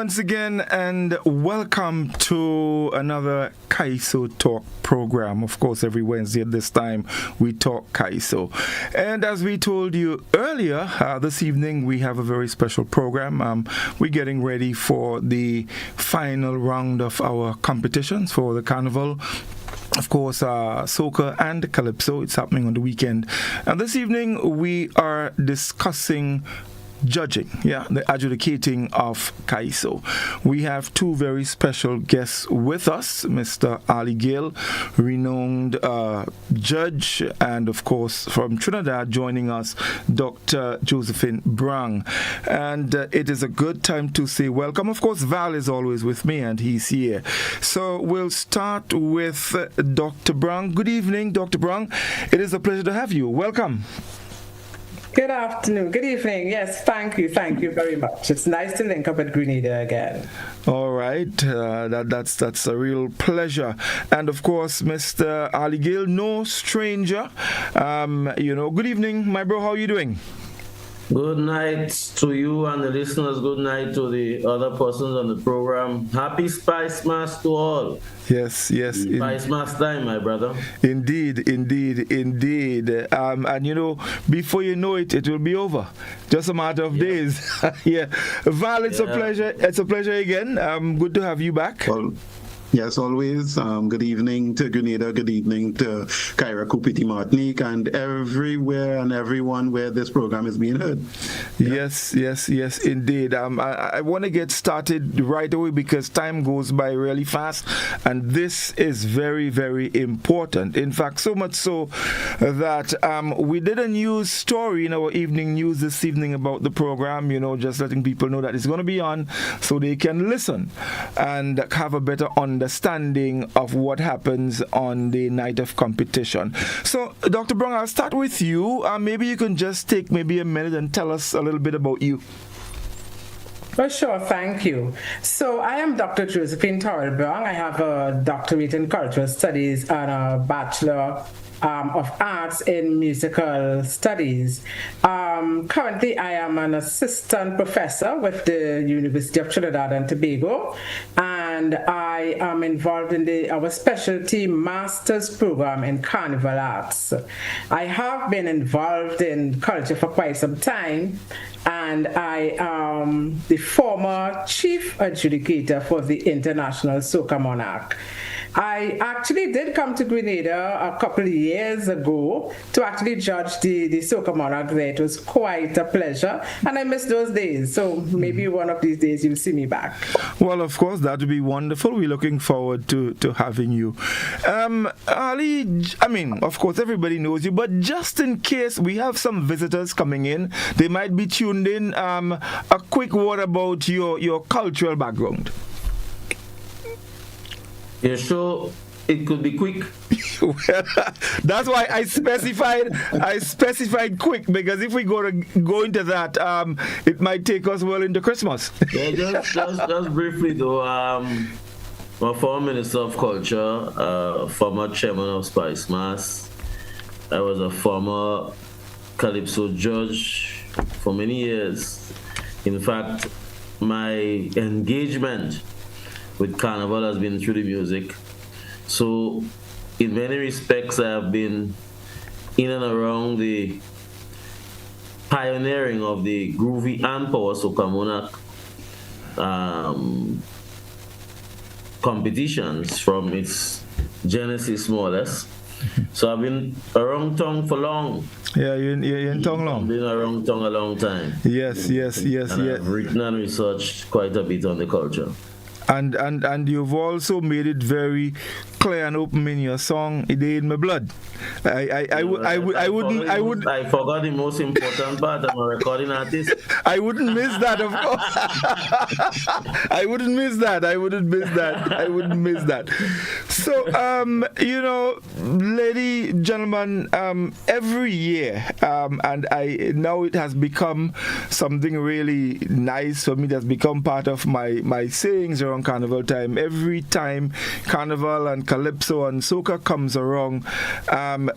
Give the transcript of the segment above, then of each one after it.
once again, and welcome to another Kaiso Talk program. Of course, every Wednesday at this time, we talk Kaiso. And as we told you earlier, this evening we have a very special program. We're getting ready for the final round of our competitions for the carnival. Of course, soca and Calypso. It's happening on the weekend. And this evening we are discussing judging, the adjudicating of Kaiso. We have two very special guests with us, Mr. Arley Gill, renowned judge, and of course from Trinidad joining us, Dr. Josephine Brown. And it is a good time to say welcome. Of course, Val is always with me and he's here. So we'll start with Dr. Brown. Good evening, Dr. Brown. It is a pleasure to have you. Welcome. Good afternoon, good evening. Yes, thank you very much. It's nice to link up at Grenada again. All right, that's a real pleasure. And of course, Mr. Arley Gill, no stranger. Good evening, my bro. How are you doing? Good night to you and the listeners. Good night to the other persons on the program. Happy Spice Mass to all. Yes. Spice Mass time, my brother. Indeed. And before you know it, it will be over. Just a matter of days. Val, it's a pleasure. It's a pleasure again. Good to have you back. Well, yes, always. Good evening to Grenada. Good evening to Cairo, Kupiti, Martinique, and everywhere and everyone where this program is being heard. Yes, indeed. I want to get started right away because time goes by really fast, and this is very, very important. In fact, so much so that we did a news story in our evening news this evening about the program, just letting people know that it's going to be on so they can listen and have a better understanding of what happens on the night of competition. So, Dr. Brown, I'll start with you. Maybe you can just take maybe a minute and tell us a little bit about you. Well, sure, thank you. So I am Dr. Josephine Torrel Brown. I have a doctorate in cultural studies and a bachelor of arts in musical studies. Currently, I am an assistant professor with the University of Trinidad and Tobago, and I am involved in our specialty master's program in carnival arts. I have been involved in culture for quite some time, and I am the former chief adjudicator for the International Soca Monarch. I actually did come to Grenada a couple of years ago to actually judge the Soca Monarch there. It was quite a pleasure, and I miss those days. So maybe one of these days you'll see me back. Well, of course, that would be wonderful. We're looking forward to having you. Ali, of course, everybody knows you, but just in case we have some visitors coming in, they might be tuned in. A quick word about your cultural background. Yeah, sure. It could be quick. That's why I specified quick, because if we go into that, it might take us well into Christmas. Yeah, just briefly though. I'm a former Minister of Culture, former Chairman of Spice Mass. I was a former Calypso judge for many years. In fact, my engagement with Carnival has been through the music. So, in many respects, I have been in and around the pioneering of the groovy and power soca monarch competitions from its genesis, more or less. So I've been around town for long. Yeah, you're in town long. I've been around town a long time. Yes. I've written and researched quite a bit on the culture. And you've also made it very clear and open in your song "It Ain't My Blood." I forgot the most important part. I'm a recording artist. I wouldn't miss that, of course. I wouldn't miss that. So, ladies, gentlemen, every year, and now it has become something really nice for me. That's become part of my sayings around Carnival time. Every time Carnival and Calypso and Soca comes around,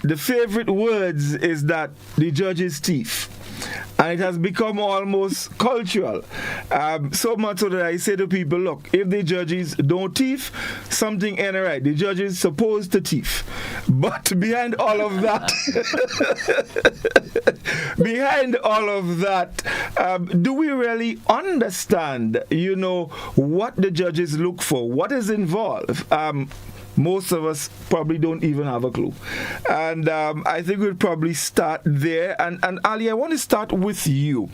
the favorite words is that the judge's teeth. And it has become almost cultural. So much so that I say to people, look, if the judges don't thief, something ain't right. The judges supposed to thief. But behind all of that, do we really understand, what the judges look for? What is involved? Most of us probably don't even have a clue. And I think we'll probably start there. And Ali, I want to start with you.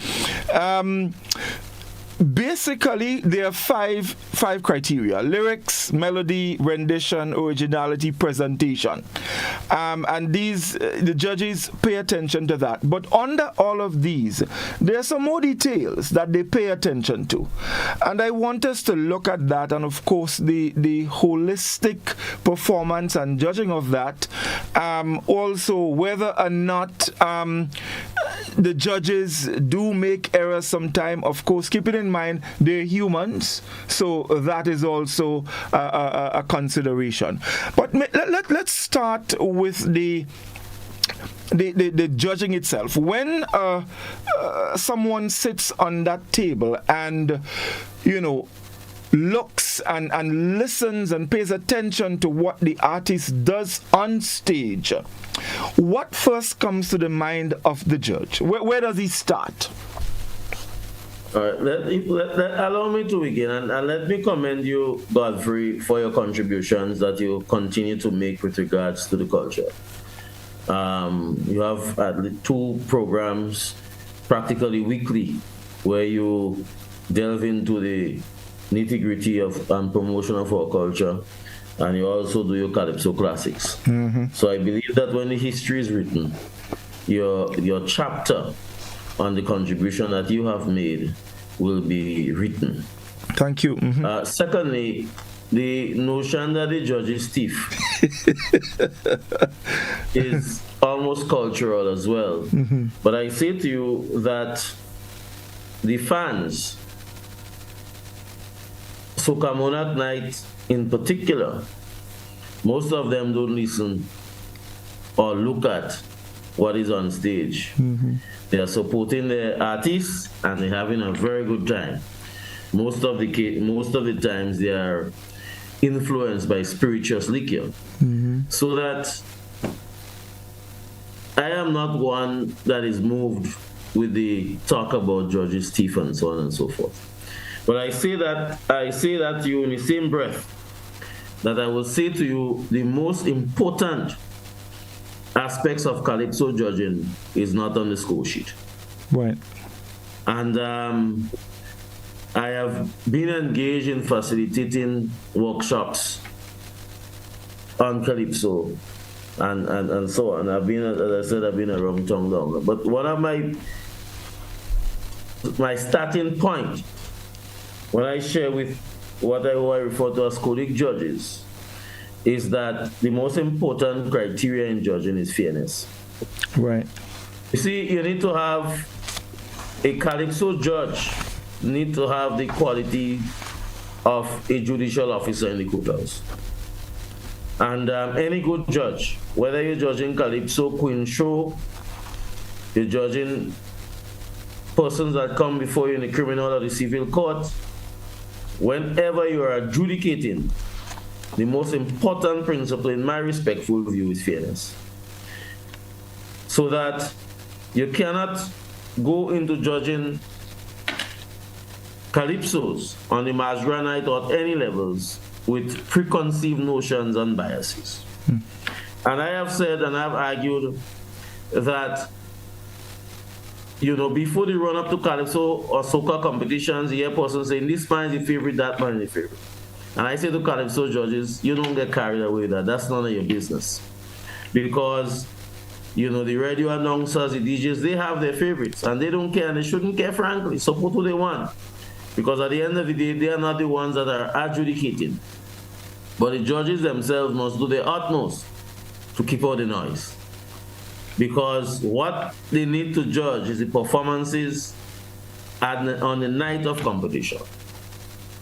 Basically, there are five criteria: lyrics, melody, rendition, originality, presentation. And these, the judges pay attention to that. But under all of these, there are some more details that they pay attention to. And I want us to look at that, and of course, the holistic performance and judging of that. Also, whether or not the judges do make errors sometime. Of course, keep it in mind, they're humans, so that is also a consideration. But let's start with the judging itself. When someone sits on that table and looks and listens and pays attention to what the artist does on stage, what first comes to the mind of the judge? Where does he start? All right, allow me to begin, and let me commend you, Godfrey, for your contributions that you continue to make with regards to the culture. You have at least 2 programs practically weekly where you delve into the nitty-gritty of and promotion of our culture, and you also do your Calypso classics. Mm-hmm. So I believe that when the history is written, your chapter on the contribution that you have made will be written. Thank you. Mm-hmm. Secondly, the notion that the judge is thief is almost cultural as well. Mm-hmm. But I say to you that the fans, Soca Monarch Night in particular, most of them don't listen or look at what is on stage. Mm-hmm. They are supporting their artists and they're having a very good time. Most of the times they are influenced by spirituous liquor. Mm-hmm. So that I am not one that is moved with the talk about judges, thief, and so on and so forth. But I say that to you in the same breath that I will say to you the most important aspects of Calypso judging is not on the score sheet. Right. And I have been engaged in facilitating workshops on Calypso and so on. I've been, as I said, I've been around tongue longer. But one of my starting point when I share with what I refer to as codic judges is that the most important criteria in judging is fairness. Right. You see, you need to have a Calypso judge, need to have the quality of a judicial officer in the courthouse. And any good judge, whether you're judging Calypso, Queen Show, you're judging persons that come before you in the criminal or the civil court, whenever you are adjudicating, the most important principle in my respectful view is fairness. So that you cannot go into judging Calypsos on the Mardi Gras night or at any levels with preconceived notions and biases. And I have said and I've argued that before the run up to Calypso or Soca competitions, you hear persons saying this man is the favorite, that man is the favorite. And I say to Calypso judges, you don't get carried away with that. That's none of your business. Because, the radio announcers, the DJs, they have their favorites and they don't care and they shouldn't care, frankly. Support who they want. Because at the end of the day, they are not the ones that are adjudicating. But the judges themselves must do their utmost to keep out the noise. Because what they need to judge is the performances on the night of competition.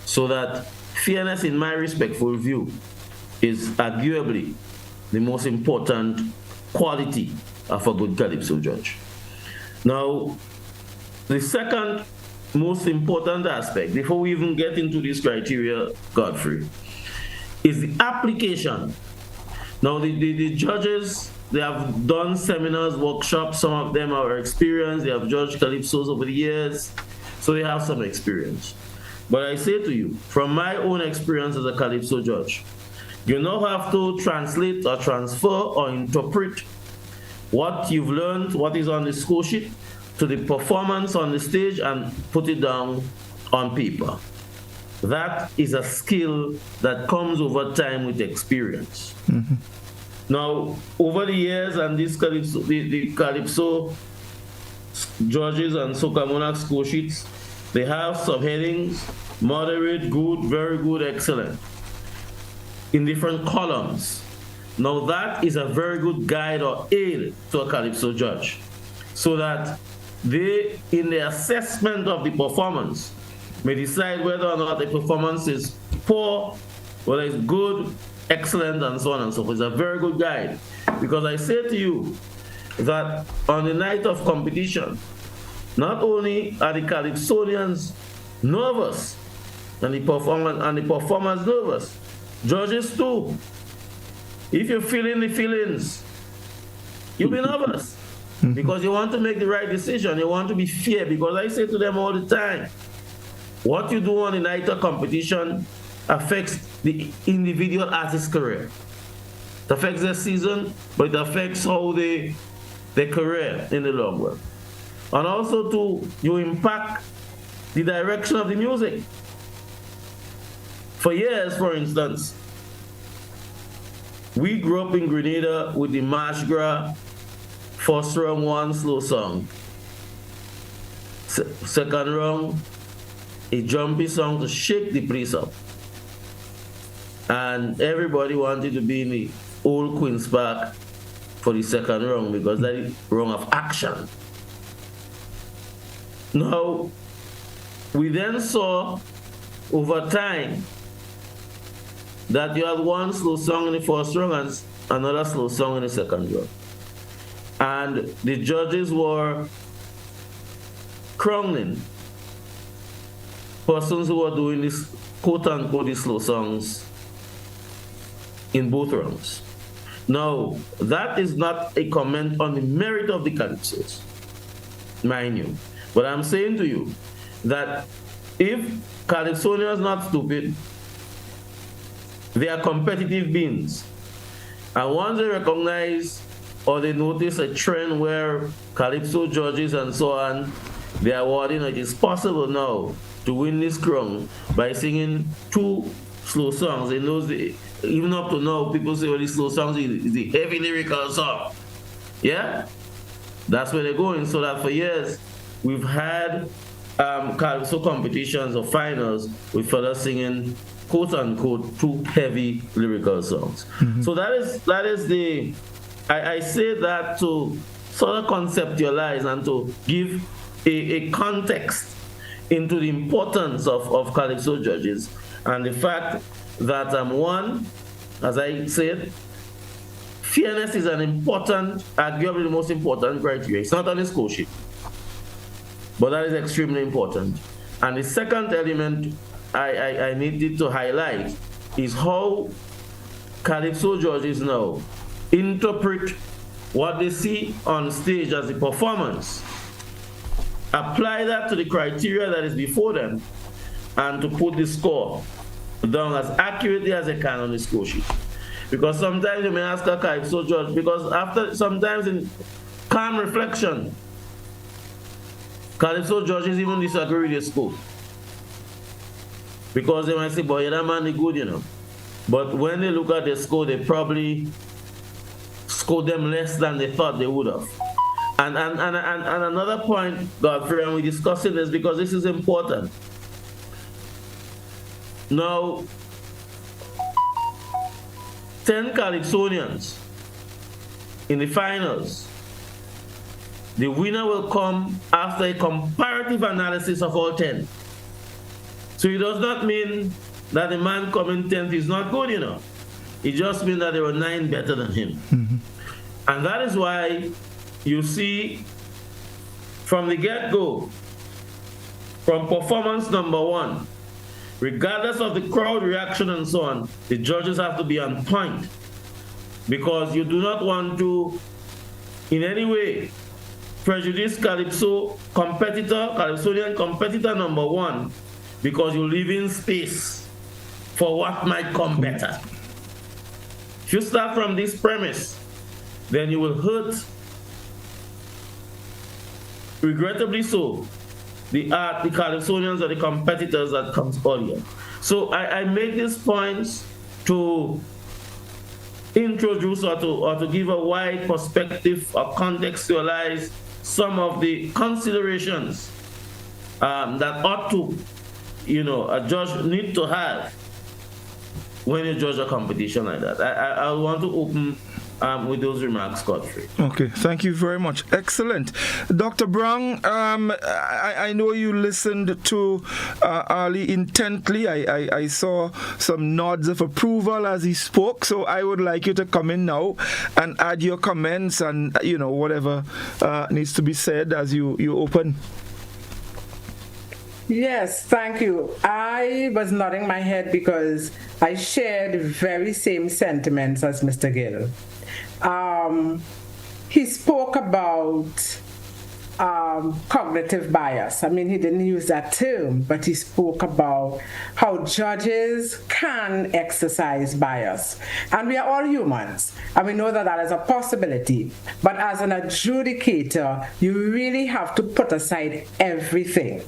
So that fairness, in my respectful view, is arguably the most important quality of a good Calypso judge. Now, the second most important aspect, before we even get into this criteria, Godfrey, is the application. Now, the judges, they have done seminars, workshops. Some of them are experienced. They have judged Calypsos over the years, so they have some experience. But I say to you, from my own experience as a Calypso judge, you now have to translate or transfer or interpret what you've learned, what is on the score sheet, to the performance on the stage and put it down on paper. That is a skill that comes over time with experience. Mm-hmm. Now, over the years, and this Calypso, the Calypso judges and Soca Monarch score sheets, they have subheadings: moderate, good, very good, excellent, in different columns. Now, that is a very good guide or aid to a Calypso judge, so that they, in the assessment of the performance, may decide whether or not the performance is poor, whether it's good, excellent, and so on and so forth. It's a very good guide. Because I say to you that on the night of competition, not only are the Calypsonians nervous, and the performers nervous, judges too. If you're feeling the feelings, you'll be nervous. Because you want to make the right decision. You want to be fair. Because I say to them all the time, what you do on the night of competition affects the individual artist's career. It affects their season, but it affects how their career in the long run. And also you impact the direction of the music. For years, for instance, we grew up in Grenada with the March Gras first round one slow song. Second round, a jumpy song to shake the place up. And everybody wanted to be in the old Queen's Park for the second round because that is round of action. Now, we then saw over time that you had one slow song in the first round and another slow song in the second round. And the judges were crowning persons who were doing this quote-unquote these slow songs in both rounds. Now, that is not a comment on the merit of the Calypsos, mind you. But I'm saying to you that if Calypsonians are not stupid, they are competitive beings. And once they recognize or they notice a trend where Calypso judges and so on, they are awarding it is possible now to win this crown by singing two slow songs. They know even up to now, people say, well, these slow songs is the heavy lyrical song. Yeah? That's where they're going. So that for years, we've had Calypso competitions or finals with fellas singing quote-unquote two heavy lyrical songs. Mm-hmm. So that is the... I say that to sort of conceptualize and to give a context into the importance of Calypso judges and the fact that, one, as I said, fairness is an important, arguably the most important criteria. It's not on the score sheet, but that is extremely important. And the second element I needed to highlight is how Calypso judges now interpret what they see on stage as the performance, apply that to the criteria that is before them, and to put the score down as accurately as they can on the score sheet. Because sometimes you may ask a Calypso judge, because sometimes in calm reflection, Calypso judges even disagree with the score. Because they might say, boy, that man is good, you know. But when they look at the score, they probably scored them less than they thought they would have. And another point, Godfrey, and we're discussing this because this is important. Now, 10 Calypsonians in the finals, the winner will come after a comparative analysis of all 10. So it does not mean that the man coming 10th is not good, you know. It just means that there were 9 better than him. Mm-hmm. And that is why you see from the get-go from performance number one, regardless of the crowd reaction and so on, the judges have to be on point, because you do not want to in any way prejudice Calypsonian competitor number one, because you leave in space for what might come better. If you start from this premise, then you will hurt, regrettably so, the Calypsonians or the competitors that comes earlier. So I make these points to introduce or to give a wide perspective or contextualize some of the considerations that ought to, a judge need to have when you judge a competition like that. I want to open with those remarks, Godfrey. Okay, thank you very much. Excellent. Dr. Brown, I know you listened to Arley intently. I saw some nods of approval as he spoke, so I would like you to come in now and add your comments and, whatever needs to be said as you open. Yes, thank you. I was nodding my head because I shared the very same sentiments as Mr. Gill. He spoke about cognitive bias. I mean, he didn't use that term, but he spoke about how judges can exercise bias. And we are all humans, and we know that that is a possibility. But as an adjudicator, you really have to put aside everything.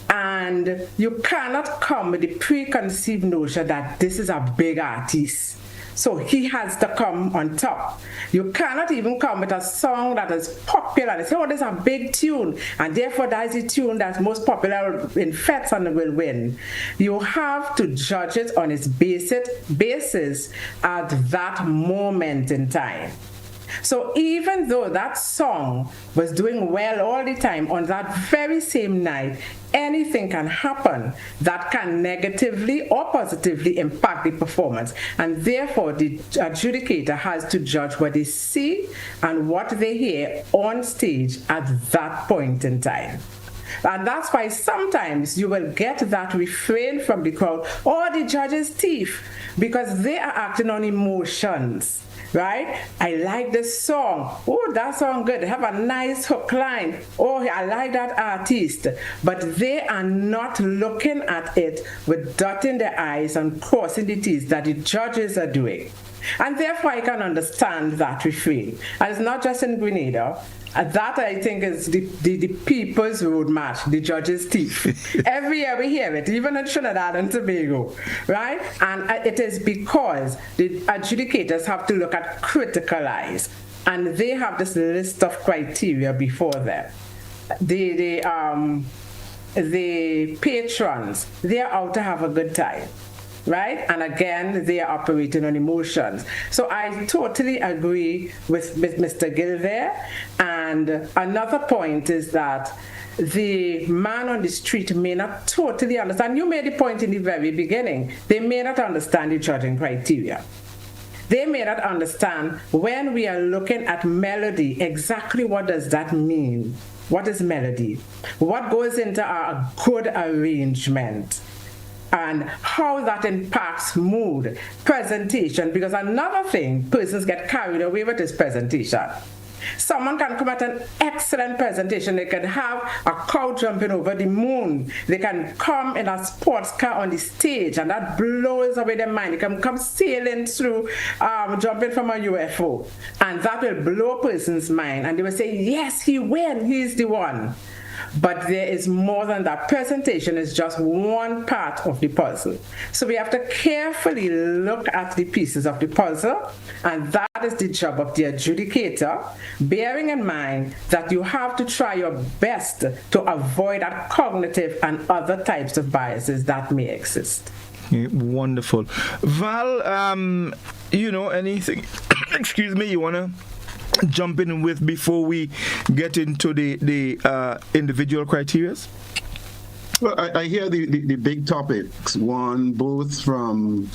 And you cannot come with the preconceived notion that this is a big artist, so he has to come on top. You cannot even come with a song that is popular and say, oh, this is a big tune, and therefore that is the tune that's most popular in fets and will win. You have to judge it on its basis at that moment in time. So even though that song was doing well all the time, on that very same night, anything can happen that can negatively or positively impact the performance. And therefore, the adjudicator has to judge what they see and what they hear on stage at that point in time. And that's why sometimes you will get that refrain from the crowd, or the judge's teeth, because they are acting on emotions. Right? I like this song. Oh, that song good. Have a nice hook line. Oh, I like that artist. But they are not looking at it with dotting their I's and crossing the T's that the judges are doing. And therefore, I can understand that refrain. And it's not just in Grenada. That, I think, is the people's road march, the judge's teeth. Every year we hear it, even in Trinidad and Tobago, right? And it is because the adjudicators have to look at critical eyes, and they have this list of criteria before them. The patrons, they are out to have a good time. Right? And again, they are operating on emotions. So I totally agree with Mr. Gill there. And another point is that the man on the street may not totally understand. You made the point in the very beginning. They may not understand the judging criteria. They may not understand when we are looking at melody, exactly what does that mean? What is melody? What goes into a good arrangement? And how that impacts mood, presentation, because another thing persons get carried away with is presentation. Someone can come at an excellent presentation. They can have a cow jumping over the moon. They can come in a sports car on the stage, and that blows away their mind. They can come sailing through, jumping from a UFO, and that will blow a person's mind. And they will say, yes, he won, he's the one. But there is more than that. Presentation is just one part of the puzzle. So we have to carefully look at the pieces of the puzzle, and that is the job of the adjudicator, bearing in mind that you have to try your best to avoid that cognitive and other types of biases that may exist. Yeah, wonderful. Val, anything, excuse me, you want to jump in with before we get into the individual criteria? Well, I hear the big topics, one both from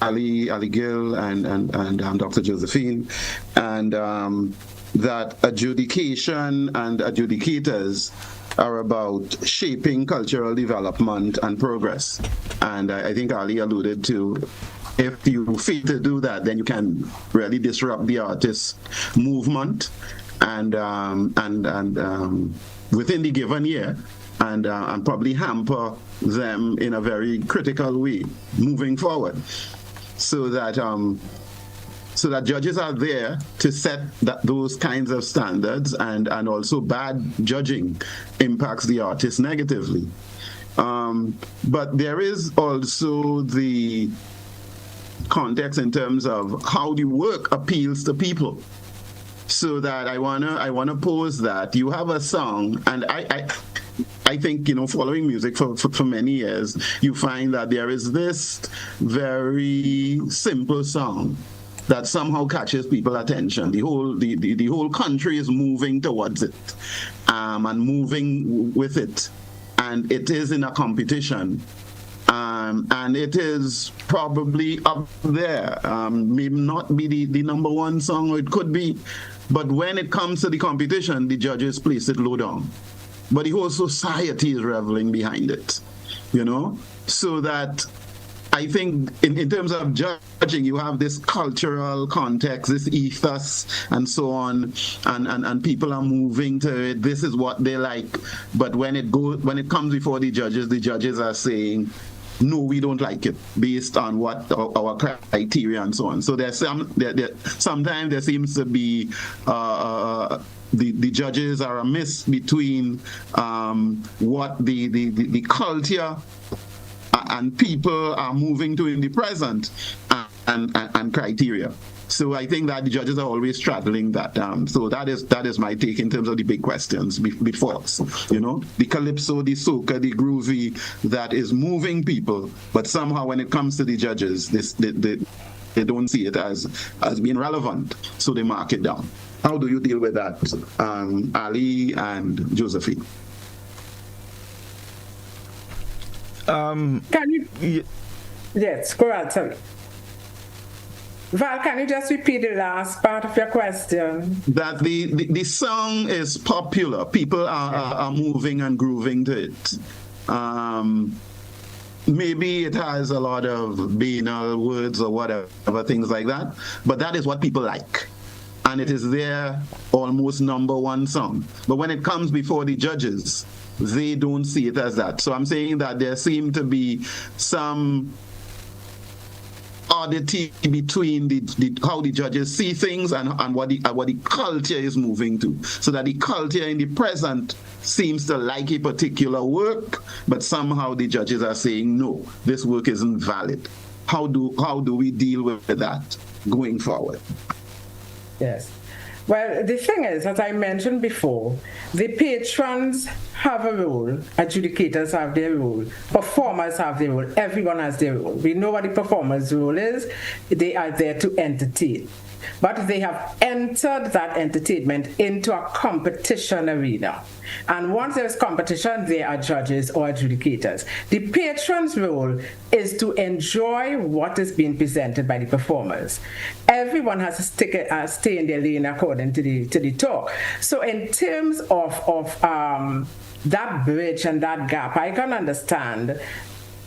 Ali Gill and Dr. Josephine, and that adjudication and adjudicators are about shaping cultural development and progress. And I think Ali alluded to, if you fail to do that, then you can really disrupt the artist movement and within the given year, and probably hamper them in a very critical way moving forward. So that judges are there to set those kinds of standards, and also bad judging impacts the artist negatively. But there is also the context in terms of how the work appeals to people. So that I wanna pose that you have a song, and I think, following music for many years, you find that there is this very simple song that somehow catches people's attention. The whole country is moving towards it, and moving with it, and it is in a competition. And it is probably up there. Maybe not be the number one song, or it could be, but when it comes to the competition, the judges place it low down. But the whole society is reveling behind it, so that I think in terms of judging, you have this cultural context, this ethos, and so on, and people are moving to it. This is what they like. But when it comes before the judges are saying, no, we don't like it, based on what our criteria and so on. So sometimes there seems to be the judges are a mix between what the culture and people are moving to in the present and criteria. So I think that the judges are always straddling that. So that is my take in terms of the big questions before us. The calypso, the soca, the groovy, that is moving people, but somehow when it comes to the judges, they don't see it as being relevant, so they mark it down. How do you deal with that, Ali and Josephine? Can you? Yes, go ahead, sorry. Val, can you just repeat the last part of your question? That the song is popular. People are moving and grooving to it. Maybe it has a lot of banal words or whatever, things like that, but that is what people like. And it is their almost number one song. But when it comes before the judges, they don't see it as that. So I'm saying that there seem to be some oddity between how the judges see things and what the culture is moving to. So that the culture in the present seems to like a particular work, but somehow the judges are saying, no, this work isn't valid. How do we deal with that going forward? Yes. Well, the thing is, as I mentioned before, the patrons have a role, adjudicators have their role, performers have their role, everyone has their role. We know what the performer's role is. They are there to entertain. But they have entered that entertainment into a competition arena. And once there's competition, there are judges or adjudicators. The patron's role is to enjoy what is being presented by the performers. Everyone has to stay in their lane according to the talk. So in terms of that bridge and that gap, I can understand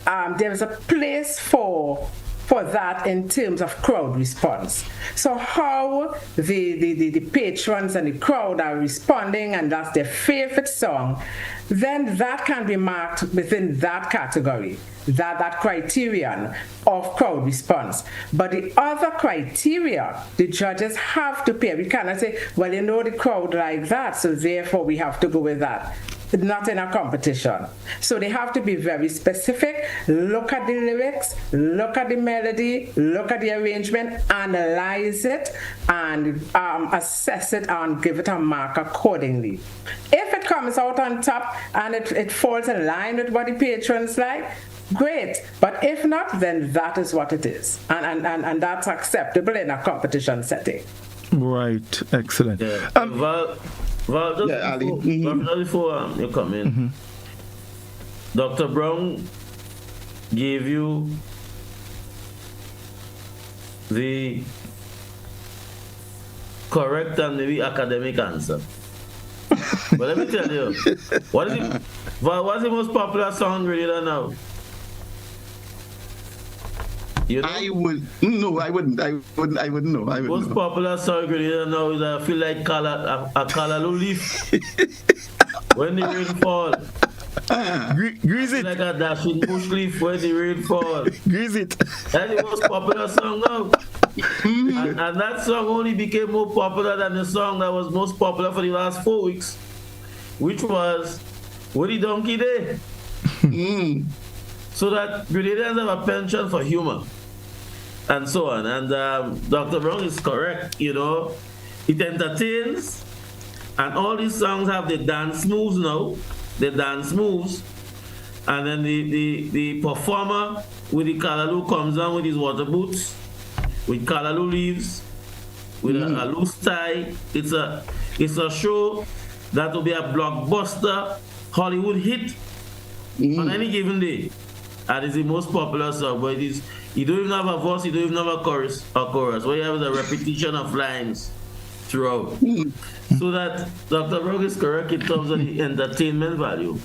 there is a place for that in terms of crowd response. So how the patrons and the crowd are responding, and that's their favorite song, then that can be marked within that category, that criterion of crowd response. But the other criteria, the judges have to pay. We cannot say, well, the crowd like that, so therefore we have to go with that. Not in a competition. So they have to be very specific, look at the lyrics, look at the melody, look at the arrangement, analyze it, and assess it and give it a mark accordingly. If it comes out on top and it falls in line with what the patrons like, great. But if not, then that is what it is. And that's acceptable in a competition setting. Right, excellent. Yeah. Well, just before you come in, Dr. Brown gave you the correct and maybe academic answer. But let me tell you, what's the most popular song in Grenada now? You know? I wouldn't know. I wouldn't know. Most popular song in Grenada now is I feel like a callaloo leaf when the rain fall. Grease it. Like a dashing bush leaf when the rain fall. Grease it. That's the most popular song now. And that song only became more popular than the song that was most popular for the last 4 weeks, which was What the Donkey Day. So that Grenadians have a penchant for humor and so on. And Dr. Brown is correct, you know. It entertains, and all these songs have the dance moves now. The dance moves. And then the performer with the callaloo comes down with his water boots, with callaloo leaves, with a loose tie. It's a show that will be a blockbuster Hollywood hit on any given day. And it's the most popular song, but you don't even have a verse, you don't even have a chorus. What you have is a repetition of lines throughout. So that Dr. Brown is correct in terms of the entertainment value.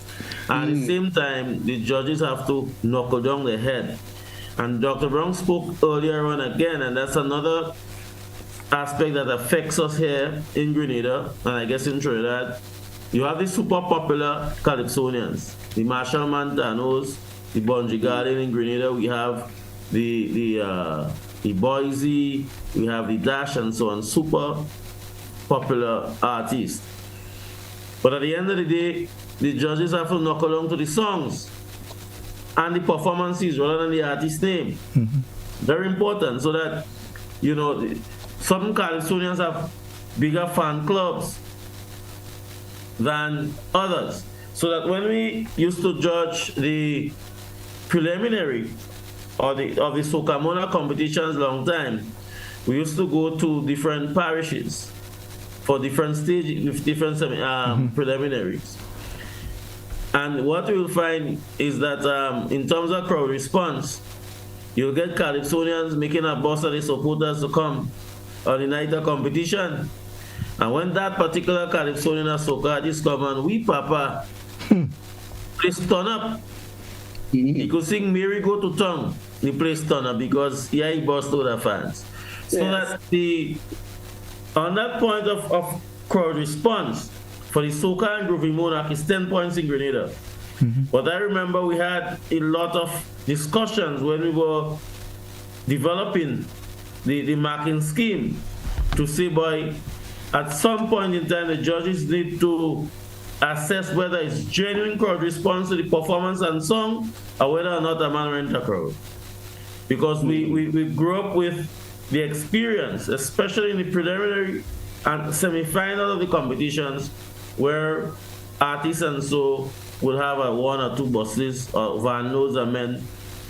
At the same time, the judges have to knuckle down their head. And Dr. Brown spoke earlier on again, and that's another aspect that affects us here in Grenada, and I guess in Trinidad. You have the super popular Calypsonians, the Marshall Montanos, the Bungee Garden in Grenada. We have the Boise, we have the Dash, and so on. Super popular artists. But at the end of the day, the judges have to knuckle down to the songs and the performances rather than the artist's name. Very important, so that, you know, some Calypsonians have bigger fan clubs than others. So that when we used to judge the preliminary of the Soca Mona competitions long time, we used to go to different parishes for different stages with different preliminaries. And what we will find is that in terms of crowd response, you'll get Calypsonians making a bus of the supporters to come on the night of competition. And when that particular Calypsonian or soca artist come and we papa, place turn up. He could sing Mary Go to Tongue, the place turn up because he burst out the fans. So that on that point of crowd response, for the soca and groovy monarch is 10 points in Grenada. But I remember we had a lot of discussions when we were developing the marking scheme to say, boy, at some point in time, the judges need to assess whether it's genuine crowd response to the performance and song, or whether or not a man rent a crowd. Because we grew up with the experience, especially in the preliminary and semi-final of the competitions, where artists and so will have one or two buses or van loads of men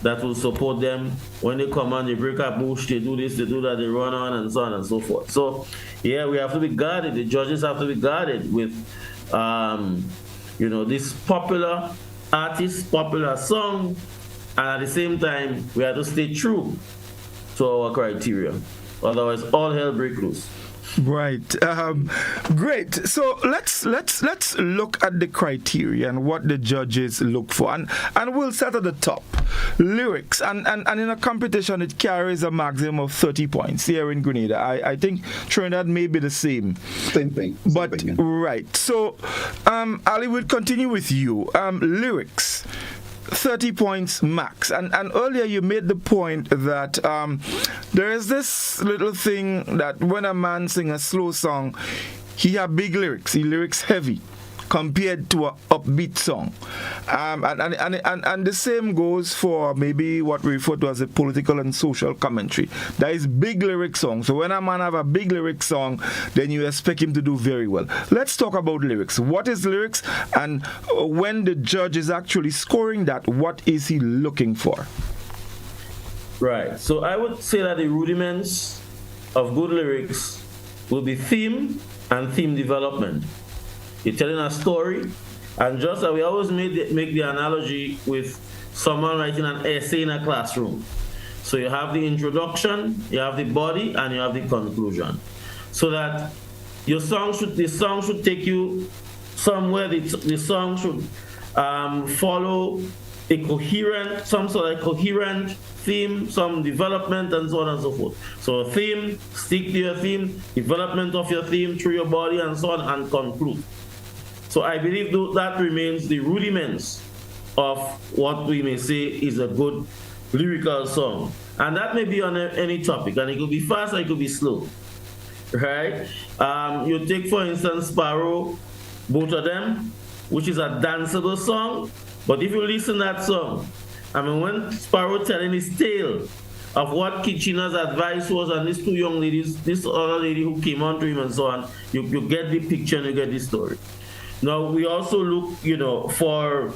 that will support them when they come on, they break up bush, they do this, they do that, they run on, and so on and so forth. So, yeah, we have to be guarded. The judges have to be guarded with, you know, this popular artist, popular song, and at the same time, we have to stay true to our criteria. Otherwise, all hell break loose. Right. Great. So let's look at the criteria and what the judges look for, and we'll start at the top. Lyrics, and in a competition it carries a maximum of 30 points here in Grenada. I think Trinidad may be the same. Same thing. Right. So, Ali, we'll continue with you. Lyrics. 30 points max, and earlier you made the point that there is this little thing that when a man sings a slow song, he have big lyrics, he lyrics heavy compared to an upbeat song, and the same goes for maybe what we refer to as a political and social commentary. That is big lyric song. So when a man have a big lyric song, then you expect him to do very well. Let's talk about lyrics. What is lyrics, and when the judge is actually scoring that, what is he looking for? Right. So I would say that the rudiments of good lyrics will be theme and theme development. You're telling a story, and just as we always make the analogy with someone writing an essay in a classroom. So you have the introduction, you have the body, and you have the conclusion. So that the song should take you somewhere the song should follow a coherent, some sort of coherent theme, some development, and so on and so forth. So a theme, stick to your theme, development of your theme through your body, and so on, and conclude. So I believe that remains the rudiments of what we may say is a good lyrical song. And that may be on any topic, and it could be fast or it could be slow, right? You take, for instance, Sparrow, both of them, which is a danceable song. But if you listen to that song, I mean, when Sparrow telling his tale of what Kitchener's advice was on these two young ladies, this other lady who came on to him and so on, you get the picture and you get the story. Now, we also look, for,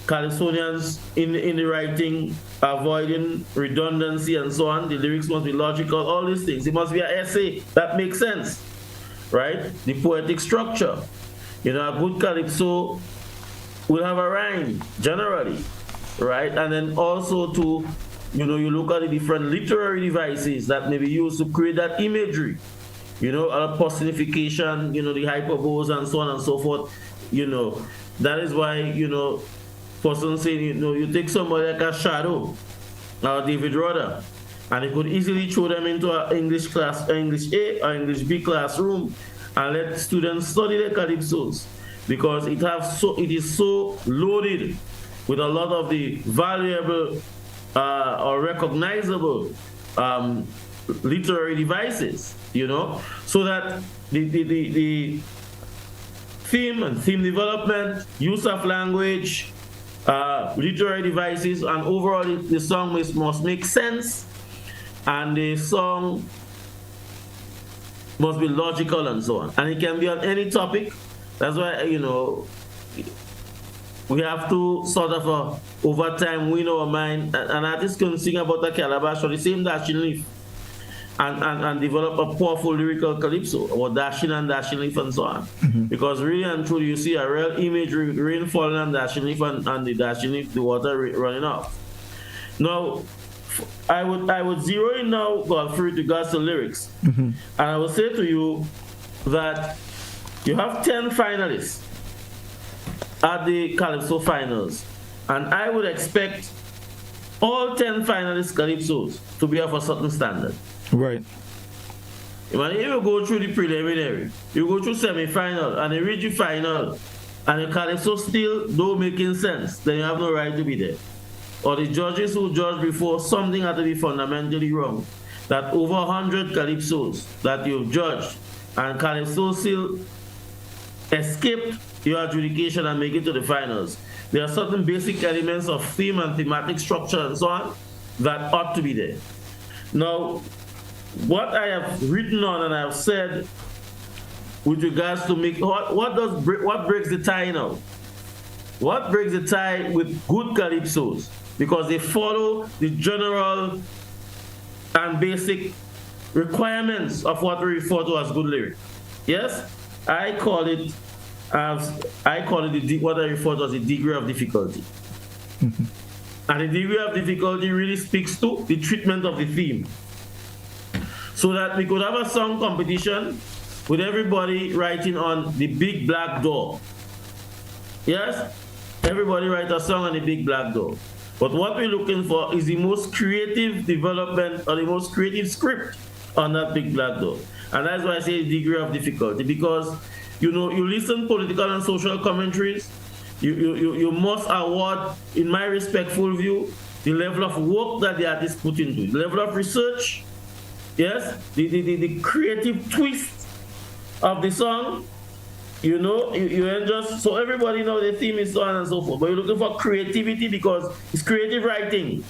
Calypsonians in the writing, avoiding redundancy and so on. The lyrics must be logical, all these things. It must be an essay that makes sense, right? The poetic structure. A good calypso will have a rhyme, generally, right? And then also to, you look at the different literary devices that may be used to create that imagery, a personification, the hyperboles and so on and so forth, That is why, person saying, you take somebody like a Shadow or David Rudder, and you could easily throw them into an English A or English B classroom and let students study the calypsos, because it is so loaded with a lot of the valuable or recognizable literary devices, so that the theme and theme development, use of language, literary devices, and overall the song must make sense, and the song must be logical and so on. And it can be on any topic. That's why, we have to sort of, over time, win our mind. An artist can sing about a calabash or the same dashing leaf and develop a powerful lyrical calypso, or dashing and dashing leaf and so on. Mm-hmm. Because really and truly, you see a real imagery, rain falling on dashing leaf and the dashing leaf, the water running off. Now, I would zero in now, Godfrey, with regards to lyrics. Mm-hmm. And I will say to you that you have 10 finalists at the Calypso finals. And I would expect all 10 finalist calypsos to be of a certain standard. Right. If you go through the preliminary, you go through semi-final, and you reach the final, and the calypso still don't making sense, then you have no right to be there. Or the judges who judged before, something had to be fundamentally wrong. That over 100 calypsos that you've judged, and calypso still escaped your adjudication and make it to the finals. There are certain basic elements of theme and thematic structure and so on that ought to be there. Now, what I have written on and I have said with regards to what breaks the tie now? What breaks the tie with good calypsos? Because they follow the general and basic requirements of what we refer to as good lyric. Yes, I call it what I refer to as the degree of difficulty. Mm-hmm. And the degree of difficulty really speaks to the treatment of the theme. So that we could have a song competition with everybody writing on the big black door. Yes? Everybody write a song on the big black door. But what we're looking for is the most creative development or the most creative script on that big black door. And that's why I say the degree of difficulty, because you listen political and social commentaries, you must award, in my respectful view, the level of work that the artist put into it, the level of research, yes, the creative twist of the song. You just, so everybody knows the theme is so on and so forth, but you're looking for creativity because it's creative writing,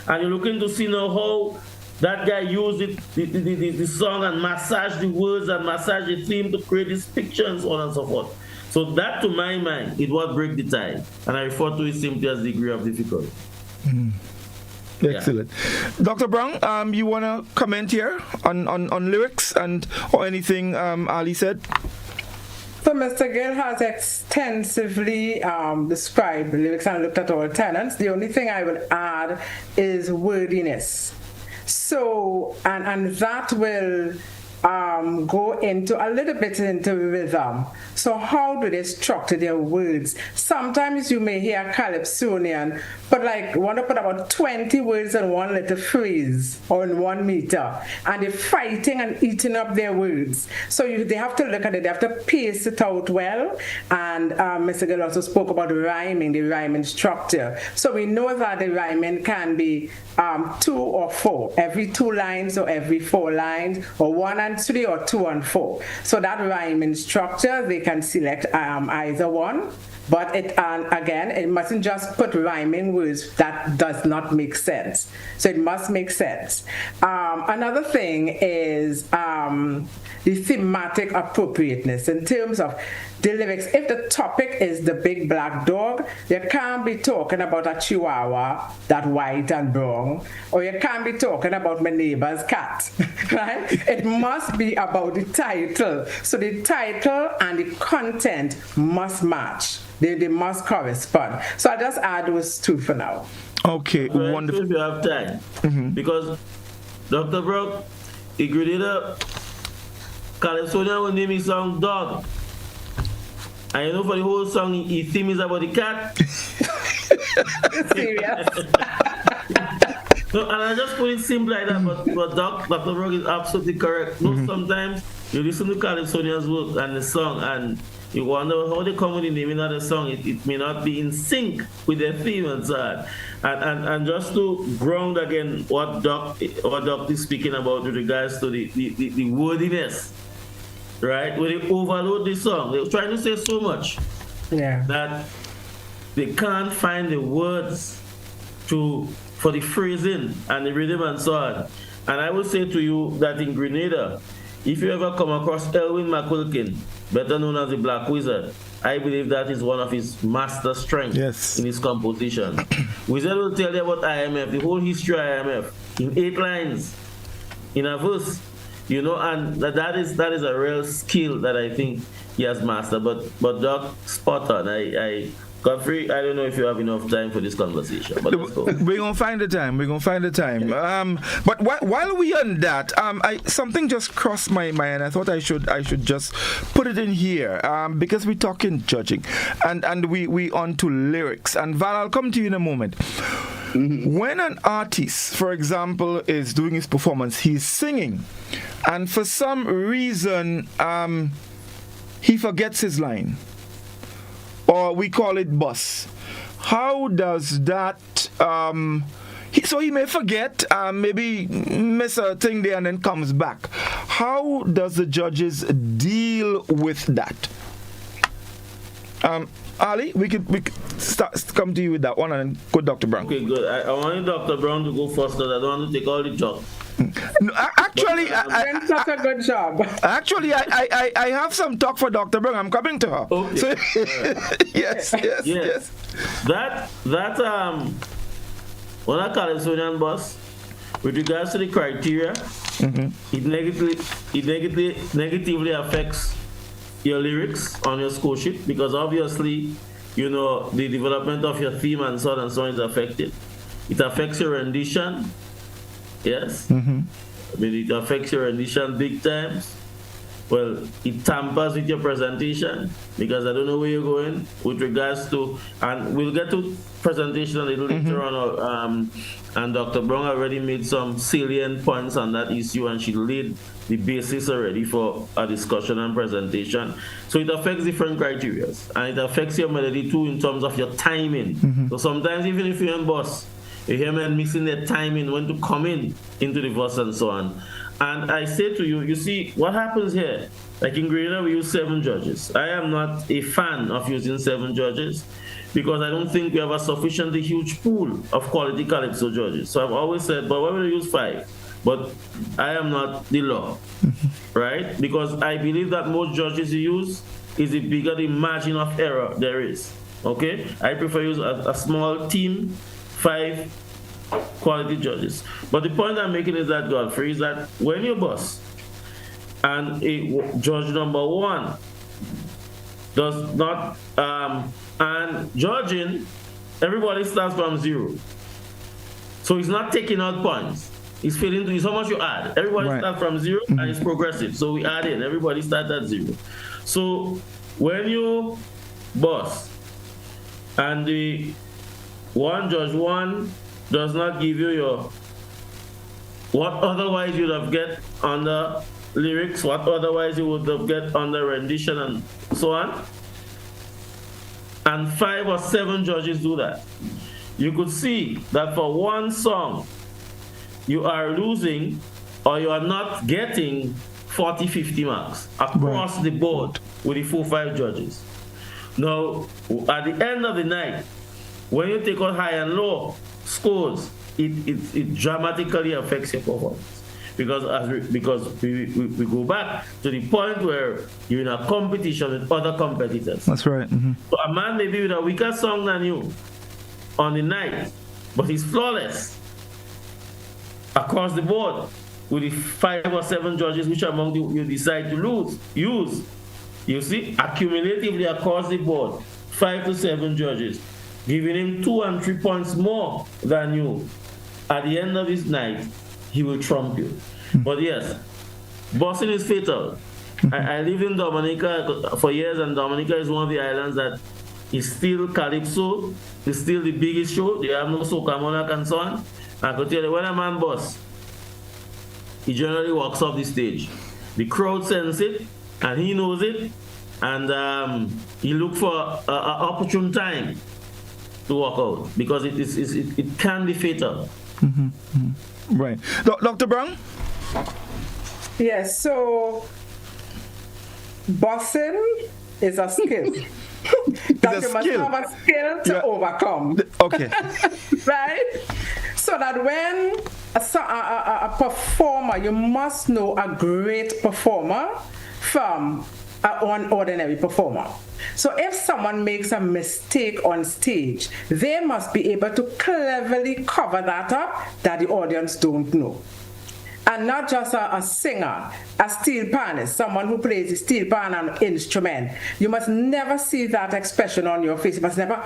and you're looking to see now how that guy used the song and massage the words and massage the theme to create this picture and so on and so forth. So that, to my mind, is what breaks the tie, and I refer to it simply as degree of difficulty. Mm. Excellent. Yeah. Dr. Brown, you want to comment here on lyrics or anything Ali said? So Mr. Gill has extensively described the lyrics and looked at all tenants. The only thing I would add is wordiness. So, and that will go into a little bit into rhythm. So how do they structure their words? Sometimes you may hear Calypsonian, but like want to put about 20 words in one little phrase or in 1 meter, and they're fighting and eating up their words. So they have to look at it, they have to pace it out well. And Mr. Gill also spoke about rhyming, the rhyming structure. So we know that the rhyming can be 2 or 4, every 2 lines or every 4 lines, or 1 and 3 or 2 and 4. So that rhyming structure, they can select either one. But again, it mustn't just put rhyming words that does not make sense. So it must make sense. Another thing is the thematic appropriateness in terms of the lyrics. If the topic is the big black dog, you can't be talking about a chihuahua that white and brown, or you can't be talking about my neighbor's cat, right? It must be about the title. So the title and the content must match. They must correspond. So I'll just add those 2 for now. Okay, wonderful. If you have time, because Dr. Brock, he graded up California will name his song Dog. And you know for the whole song, his theme is about the cat. Serious? No, and I just put it simple like that, but Dr. Brock is absolutely correct. No, sometimes you listen to Calypsonian's work and the song, and you wonder how they come with the naming of the song. It may not be in sync with their theme and so on. And just to ground again what Doc is speaking about with regards to the wordiness, right? When they overload the song, they're trying to say so much that they can't find the words for the phrasing and the rhythm and so on. And I will say to you that in Grenada, if you ever come across Elwin McQuilkin, better known as the Black Wizard, I believe that is one of his master strengths in his composition. Wizard will tell you about IMF, the whole history of IMF, in 8 lines, in a verse, you know, and that is a real skill that I think he has mastered. But Doc, spot on. Godfrey, I don't know if you have enough time for this conversation, but let's go. We're gonna find the time. But while we on that, something just crossed my mind. I thought I should just put it in here because we're talking judging, and we on to lyrics. And Val, I'll come to you in a moment. When an artist, for example, is doing his performance, he's singing, and for some reason he forgets his line, or we call it bus. How does that, so he may forget, maybe miss a thing there and then comes back. How does the judges deal with that? Arley, we could come to you with that one and then go Dr. Brown. Okay, good. I wanted Dr. Brown to go first because I don't want to take all the job. No, actually, doing such a good job. Actually, I have some talk for Dr. Brown. I'm coming to her. Okay. So, yes. That when I call it Sonian boss, with regards to the criteria, it negatively affects your lyrics on your score sheet, because obviously, you know, the development of your theme and so on is affected. It affects your rendition. Yes. I mean, it affects your rendition big time. Well, it tampers with your presentation, because I don't know where you're going with regards to, and we'll get to presentation a little later on. And Dr. Brown already made some salient points on that issue, and she laid the basis already for a discussion and presentation. So it affects different criteria, and it affects your melody too in terms of your timing. So sometimes even if you're in boss, you hear men mixing their timing, when to come into the verse and so on. And I say to you, you see, what happens here, like in Grenada, we use 7 judges. I am not a fan of using 7 judges, because I don't think we have a sufficiently huge pool of quality Calypso judges. So I've always said, but why would I use 5? But I am not the law, right? Because I believe that most judges you use is the bigger the margin of error there is, okay? I prefer use a small team, 5 quality judges. But the point I'm making is that, Godfrey, is that when you boss and a judge number 1 does not, and judging, everybody starts from 0. So he's not taking out points. It's failing to use how much you add. Everybody start from 0 and it's progressive. So we add in. Everybody start at 0. So when you boss and the one judge one does not give you your what otherwise you'd have get on the lyrics, what otherwise you would have get on the rendition and so on, and 5 or 7 judges do that, you could see that for one song you are losing or you are not getting 40, 50 marks across the board with the 4, 5 judges. Now, at the end of the night, when you take out high and low scores, it dramatically affects your performance. Because we go back to the point where you're in a competition with other competitors. That's right. So a man may be with a weaker song than you on the night, but he's flawless across the board with the 5 or 7 judges, which among you decide to use. You see, accumulatively across the board, 5 to 7 judges, giving him 2 and 3 points more than you. At the end of this night, he will trump you. But yes, bossing is fatal. I lived in Dominica for years, and Dominica is one of the islands that is still Calypso, is still the biggest show. They have no soca monarch and so on. I could tell you, when a man boss, he generally walks off the stage. The crowd sense it, and he knows it, and he look for an opportune time to walk out, because it can be fatal. Right. Dr. Brown? Yes, so bossing is a skill. That you must have a skill to overcome. Okay. Right? So that when a performer, you must know a great performer from an ordinary performer. So if someone makes a mistake on stage, they must be able to cleverly cover that up that the audience don't know. And not just a singer, a steel panist, someone who plays the steel pan and instrument. You must never see that expression on your face. You must never,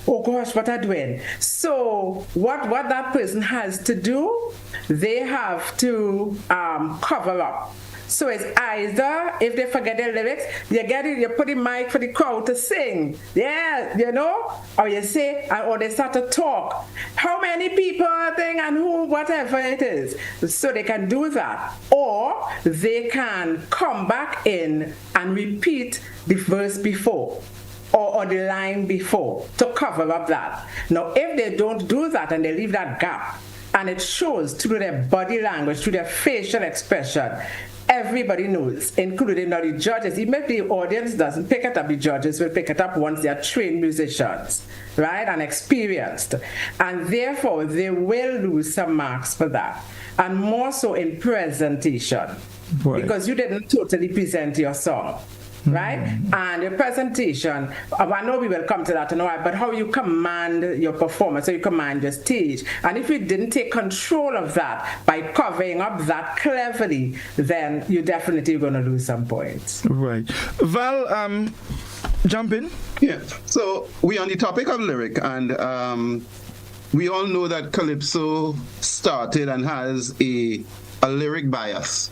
oh gosh, what are you doing? So what that person has to do, they have to cover up. So it's either, if they forget their lyrics, you put the mic for the crowd to sing. Yeah, you know? Or you say, or they start to talk. How many people thing and who, whatever it is. So they can do that. Or they can come back in and repeat the verse before. Or the line before to cover up that. Now, if they don't do that and they leave that gap, and it shows through their body language, through their facial expression, everybody knows, including now the judges. Even if the audience doesn't pick it up, the judges will pick it up once they are trained musicians, right, and experienced. And therefore, they will lose some marks for that. And more so in presentation, because you didn't totally present your song. Right? And the presentation, I know we will come to that in a while, but how you command your performance, how you command your stage. And if you didn't take control of that by covering up that cleverly, then you're definitely going to lose some points. Right. Val, jump in. Yeah. So we on the topic of lyric, and we all know that Calypso started and has a lyric bias.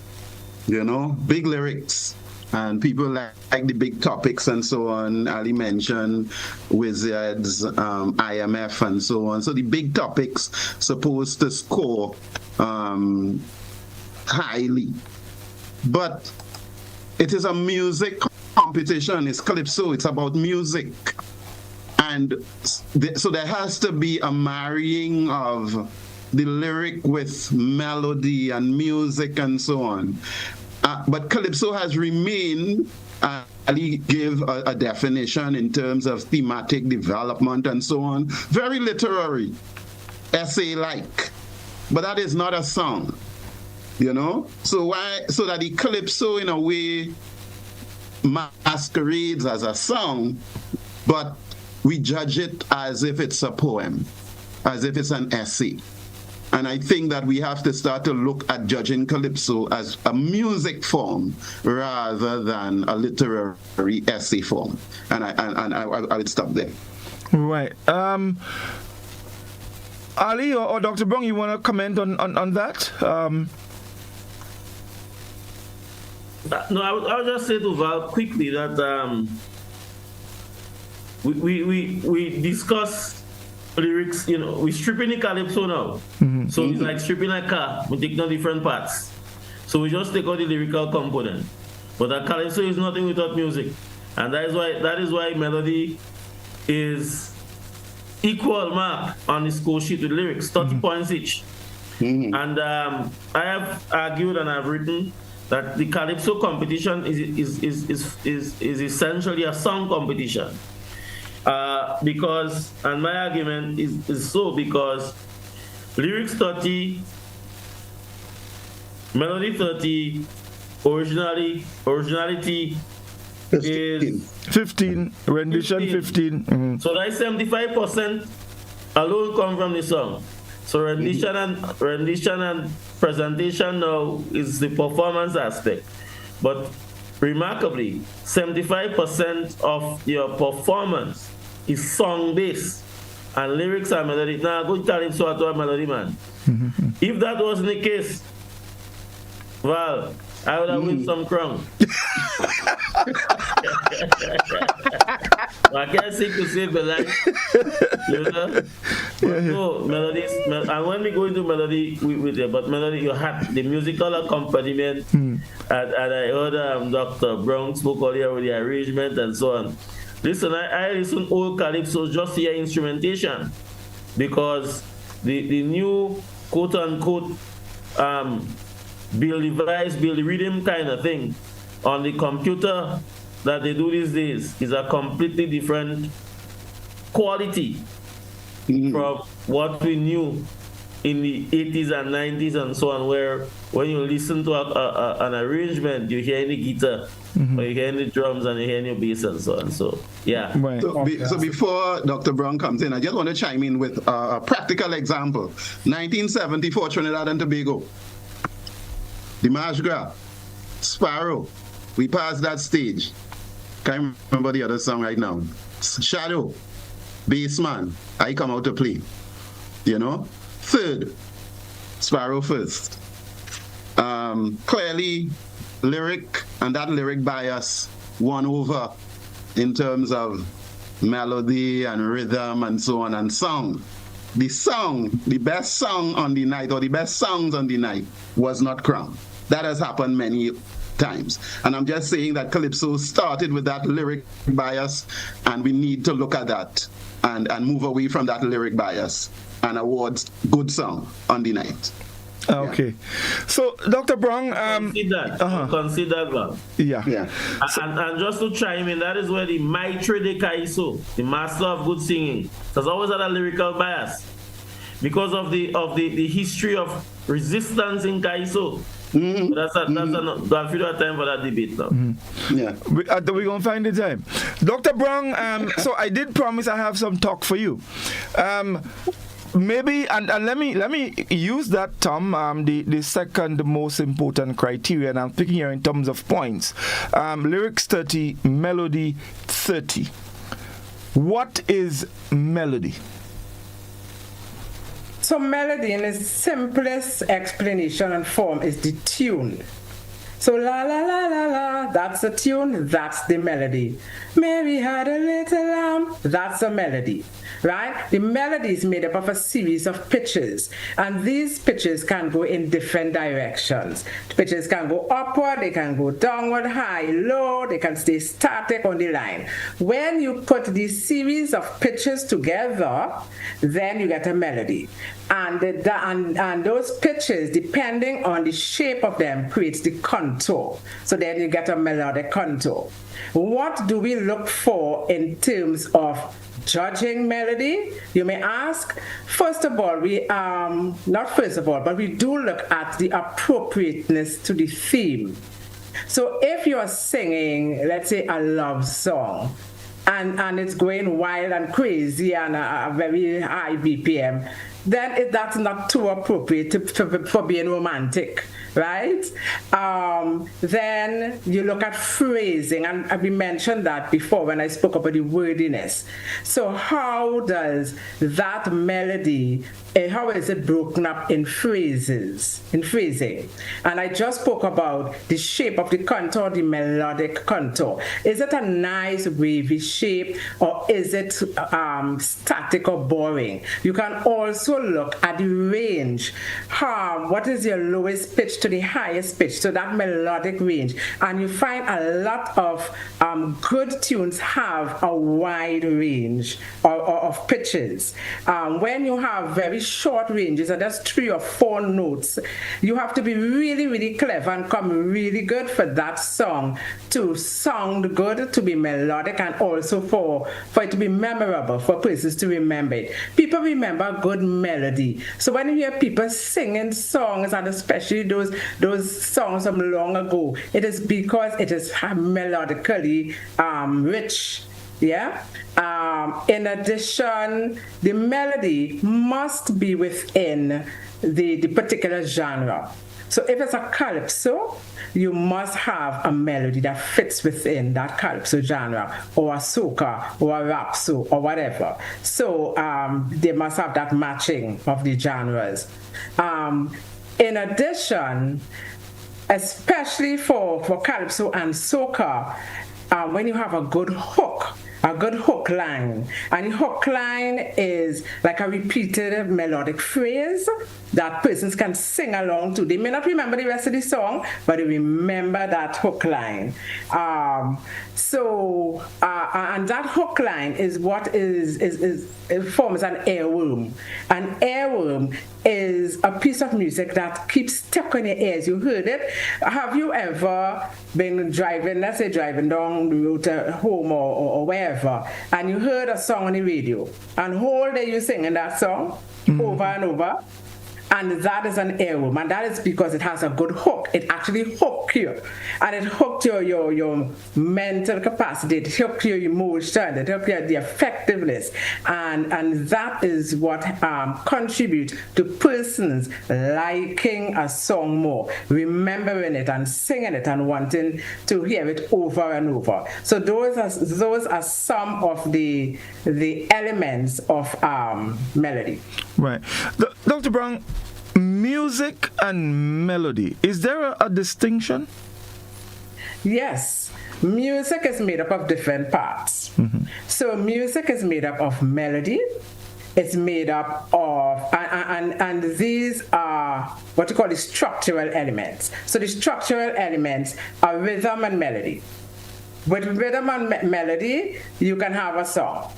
You know, big lyrics. And people like the big topics and so on. Ali mentioned Wizards, IMF, and so on. So the big topics supposed to score highly. But it is a music competition. It's Calypso. It's about music. And so there has to be a marrying of the lyric with melody and music and so on. But Calypso has remained, Ali gave a definition in terms of thematic development and so on, very literary, essay-like. But that is not a song, you know? So that the Calypso, in a way, masquerades as a song, but we judge it as if it's a poem, as if it's an essay. And I think that we have to start to look at judging Calypso as a music form rather than a literary essay form. And I would stop there. Right. Ali or Dr. Brown, you want to comment on that? No, I would just say to Val quickly that we discuss lyrics, we're stripping the Calypso now. So it's like stripping a car, we take no different parts. So we just take out the lyrical component. But a Calypso is nothing without music. And that is why melody is equal mark on the score sheet with lyrics, 30 points each. And I have argued and I've written that the Calypso competition is essentially a song competition. Because, and my argument is so because lyrics 30, melody 30, originality is 15, rendition 15. So that 75% alone come from the song. So rendition and presentation now is the performance aspect. But remarkably, 75% of your performance is song-based and lyrics and melody. Now, good Calypso to a melody man. If that wasn't the case, well, I would have won some crown. I can't seem to save my life. No, melodies, and when we go into melody with it, but melody, you have the musical accompaniment, and I heard Dr. Brown spoke earlier with the arrangement and so on. Listen, I listen old Calypso just hear instrumentation, because the new quote-unquote build device, build rhythm kind of thing on the computer that they do these days is a completely different quality from what we knew in the 80s and 90s and so on, where when you listen to an arrangement, you hear any guitar, or you hear any drums, and you hear any bass and so on. So, yeah. Right. So before Dr. Brown comes in, I just want to chime in with a practical example. 1974, Trinidad and Tobago. The Marsh Gras, Sparrow. We passed that stage. Can't remember the other song right now. Shadow, Bassman, I come out to play. Third, Sparrow first. Clearly, lyric and that lyric bias won over in terms of melody and rhythm and so on and song. The best song on the night, or the best songs on the night, was not crowned. That has happened many times. And I'm just saying that Calypso started with that lyric bias, and we need to look at that and move away from that lyric bias and award good song on the night. Okay. So, Dr. Brown... Consider that. Yeah. And just to chime in, that is where the Maitre de Kaiso, the master of good singing, has always had a lyrical bias because of the history of resistance in Kaiso. That's a time for that debate now. Yeah, we're gonna find the time. Dr. Brown, so I did promise I have some talk for you. Maybe and let me use that term, the second most important criteria, and I'm speaking here in terms of points. Lyrics 30, melody 30. What is melody? So melody, in its simplest explanation and form, is the tune. So la la la la la, that's the tune, that's the melody. Mary had a little lamb, that's a melody, right? The melody is made up of a series of pitches, and these pitches can go in different directions. The pitches can go upward, they can go downward, high, low, they can stay static on the line. When you put these series of pitches together, then you get a melody. And those pitches, depending on the shape of them, creates the contour. So then you get a melodic contour. What do we look for in terms of judging melody? You may ask. First of all, but we do look at the appropriateness to the theme. So if you're singing, let's say, a love song, and it's going wild and crazy and a very high BPM, then that's not too appropriate for being romantic. right? Then you look at phrasing, and we mentioned that before when I spoke about the wordiness. So how does that melody, how is it broken up in phrases, in phrasing? And I just spoke about the shape of the contour, the melodic contour. Is it a nice wavy shape, or is it static or boring? You can also look at the range. What is your lowest pitch to the highest pitch, so that melodic range? And you find a lot of good tunes have a wide range of pitches. When you have very short ranges, and that's 3 or 4 notes, you have to be really, really clever and come really good for that song to sound good, to be melodic, and also for it to be memorable, for persons to remember it. People remember good melody. So when you hear people singing songs, and especially those songs from long ago, it is because it is melodically rich. Yeah. In addition, the melody must be within the particular genre. So if it's a calypso, you must have a melody that fits within that calypso genre, or a soca, or a rap-so, or whatever. So they must have that matching of the genres. In addition, especially for calypso and soca, when you have a good hook line, and the hook line is like a repeated melodic phrase that persons can sing along to. They may not remember the rest of the song, but they remember that hook line. And that hook line is what it forms an earworm. An earworm is a piece of music that keeps stuck in your ears. You heard it. Have you ever been driving, let's say driving down the road to home or wherever, and you heard a song on the radio, and whole day you're singing that song over and over? And that is an earworm, and that is because it has a good hook. It actually hooked you, and it hooked your mental capacity, it hooked your emotion, it hooked the effectiveness, and that is what contributes to persons liking a song more, remembering it and singing it and wanting to hear it over and over. So those are some of the elements of melody. Right. Dr. Brown, music and melody, is there a distinction? Yes. Music is made up of different parts. Mm-hmm. So music is made up of melody. It's made up of, and these are what you call the structural elements. So the structural elements are rhythm and melody. With rhythm and melody, you can have a song.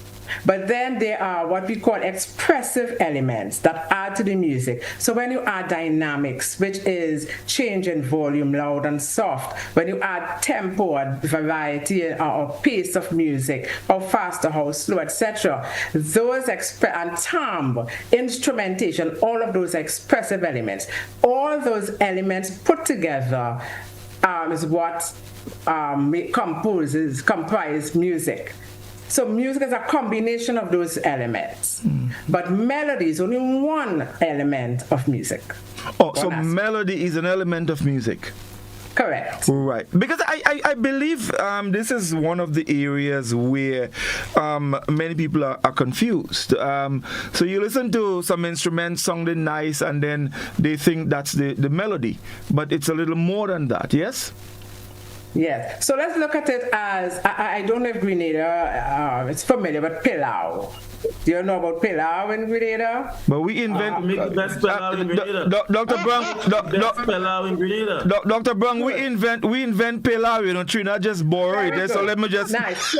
But then there are what we call expressive elements that add to the music. So when you add dynamics, which is change in volume, loud and soft, when you add tempo and variety or pace of music, how fast or how slow, etc., those and timbre, instrumentation, all of those expressive elements, all those elements put together is what comprise music. So music is a combination of those elements. But melody is only one element of music. Oh, so melody is an element of music. Correct. Right. Because I believe this is one of the areas where many people are confused. So you listen to some instruments sounding nice, and then they think that's the melody. But it's a little more than that, yes? Yes. So let's look at it as, I don't know if Grenada is familiar with pilau. Do you know about pilau in Grenada? But we invent make the best pilau in Grenada. Dr. Brown, pilau in Grenada. Dr. Brown, we invent pilau, you know, Trina just borrow it. So let me just nice.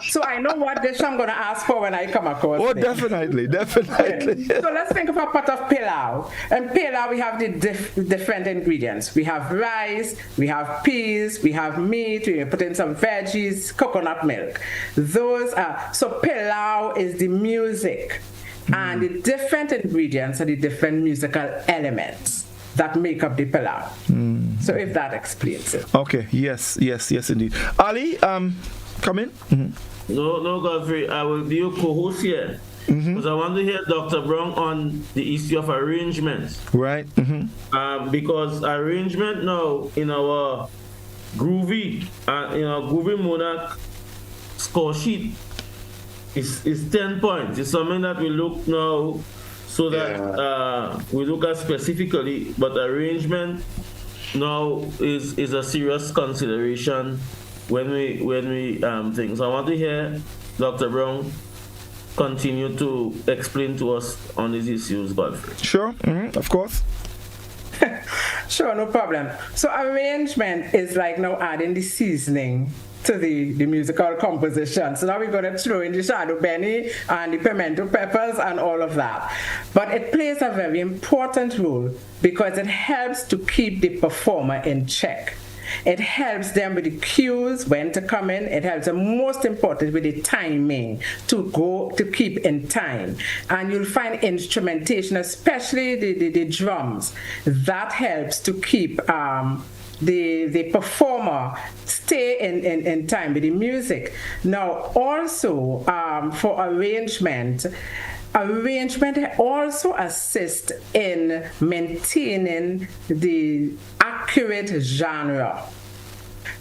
So I know what dish I'm gonna ask for when I come across. Oh, definitely. So let's think of a pot of pilau. And pilau, we have the different ingredients. We have rice, we have peas, we have meat, we put in some veggies, coconut milk. Those are, so pilau is the music, and the different ingredients are the different musical elements that make up the pilau. So if that explains it. Okay, yes indeed. Ali, come in. No, Godfrey, I will be your co-host here. because I want to hear Dr. Brown on the issue of arrangements. Right. Because arrangement now in our groovy monarch score sheet is 10 points. It's something that we look now so that we look at specifically, but arrangement now is a serious consideration when we think. So I want to hear Dr. Brown continue to explain to us on these issues, Godfrey. Sure, of course. Sure, no problem. So arrangement is like now adding the seasoning to the musical composition. So now we're going to throw in the shadow benny and the pimento peppers and all of that. But it plays a very important role because it helps to keep the performer in check. It helps them with the cues, when to come in. It helps them, most important, with the timing, to keep in time. And you'll find instrumentation, especially the drums, that helps to keep the performer stay in time with the music. Now, also for arrangement also assists in maintaining the accurate genre,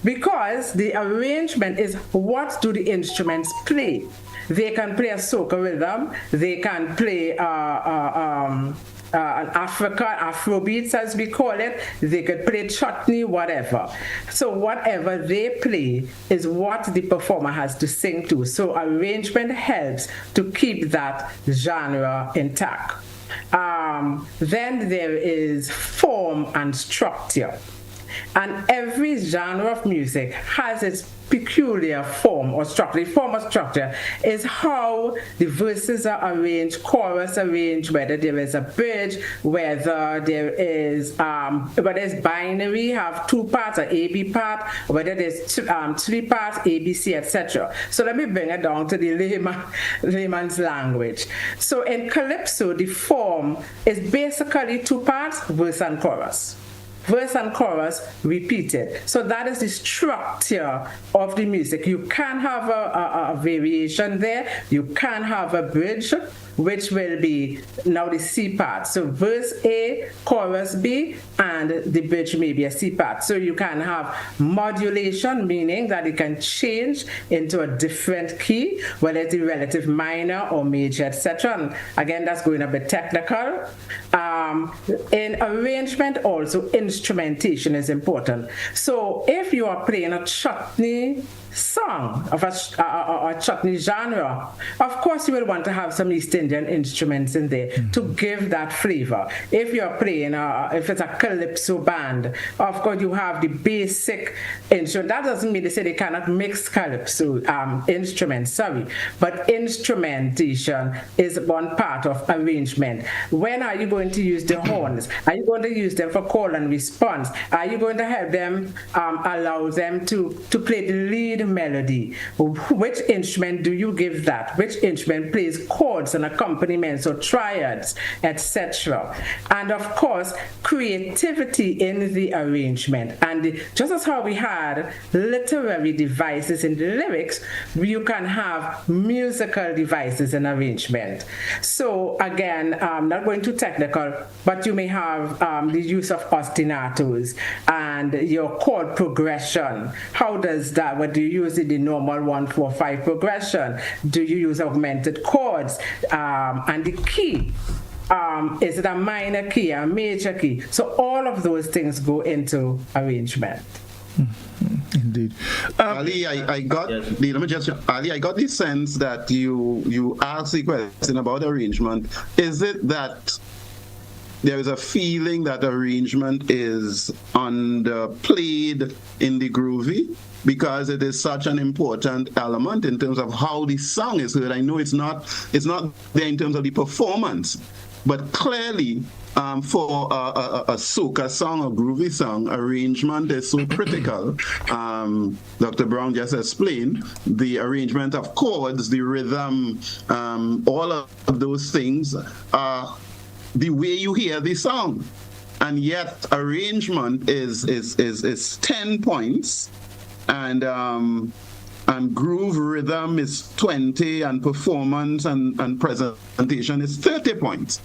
because the arrangement is what do the instruments play. They can play a soca rhythm, they can play an Afrobeats as we call it, they could play chutney, whatever. So whatever they play is what the performer has to sing to. So arrangement helps to keep that genre intact. Then there is form and structure. And every genre of music has its peculiar form or structure. The form or structure is how the verses are arranged, chorus arranged, whether there is a bridge, whether there is whether it's binary, have two parts, an A-B part, whether there's three parts, A-B-C, etc. So let me bring it down to the layman's language. So in Calypso, the form is basically two parts, verse and chorus. Verse and chorus repeated. So that is the structure of the music. You can have a variation there. You can have a bridge, which will be now the C part. So verse A, chorus B, and the bridge may be a C part. So you can have modulation, meaning that it can change into a different key, whether it's a relative minor or major, etc. And again, that's going a bit technical. In arrangement also, instrumentation is important. So if you are playing a chutney song of a chutney genre, of course you will want to have some East Indian instruments in there to give that flavor. If you're playing, if it's a Calypso band, of course you have the basic instrument. That doesn't mean they say they cannot mix Calypso instruments, sorry, but instrumentation is one part of arrangement. When are you going to use the horns? Are you going to use them for call and response? Are you going to help them, allow them to play the lead melody? Which instrument do you give that? Which instrument plays chords and accompaniments or triads, etc.? And of course, creativity in the arrangement. And just as how we had literary devices in the lyrics, you can have musical devices in arrangement. So again, not going too technical, but you may have the use of ostinatos and your chord progression. How does that? What do you use the normal 1-4-5 progression? Do you use augmented chords? And the key, is it a minor key, a major key? So all of those things go into arrangement. Indeed. Ali, I got the sense that you asked the question about arrangement. Is it that there is a feeling that arrangement is underplayed in the groovy because it is such an important element in terms of how the song is heard? I know it's not there in terms of the performance, but clearly for a soca song, a groovy song, arrangement is so critical. Dr. Brown just explained the arrangement of chords, the rhythm, all of those things are the way you hear the song. And yet arrangement is 10 points, and and groove rhythm is 20, and performance and presentation is 30 points,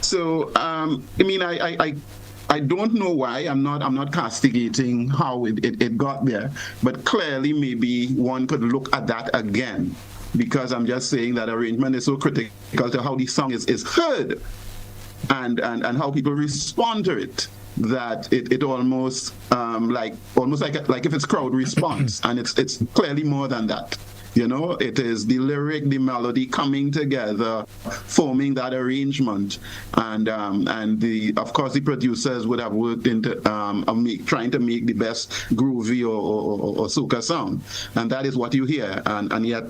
So, I mean, I don't know why. I'm not castigating how it got there, but clearly maybe one could look at that again, because I'm just saying that arrangement is so critical to how the song is heard and how people respond to it, that it almost like if it's crowd response, and it's clearly more than that. It is the lyric, the melody coming together, forming that arrangement, and of course the producers would have worked into trying to make the best groovy or soca sound, and that is what you hear, and yet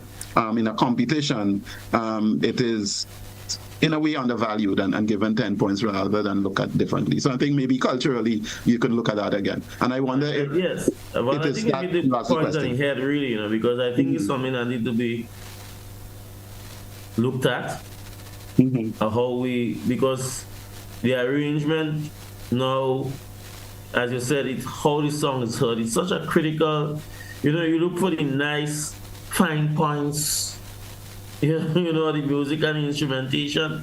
in a competition it is in a way undervalued and given 10 points rather than look at differently. So I think maybe culturally you could look at that again. And I wonder if yes, well, I think it hit the point on the head really, because I think it's something that needs to be looked at. Because the arrangement now, as you said, it's how the song is heard. It's such a critical, you look for the nice fine points, the music and the instrumentation.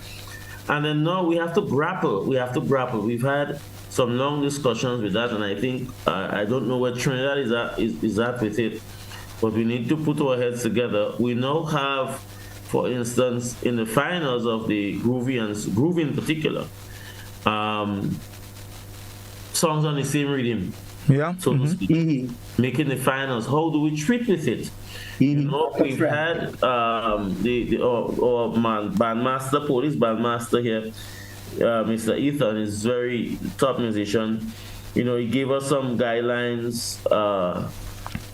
And then now we have to grapple. We've had some long discussions with that, and I think, I don't know where Trinidad is at with it, but we need to put our heads together. We now have, for instance, in the finals of the groovy in particular, songs on the same rhythm, so to speak, making the finals. How do we treat with it? We've had our bandmaster, police bandmaster here, Mr. Ethan, is very top musician. He gave us some guidelines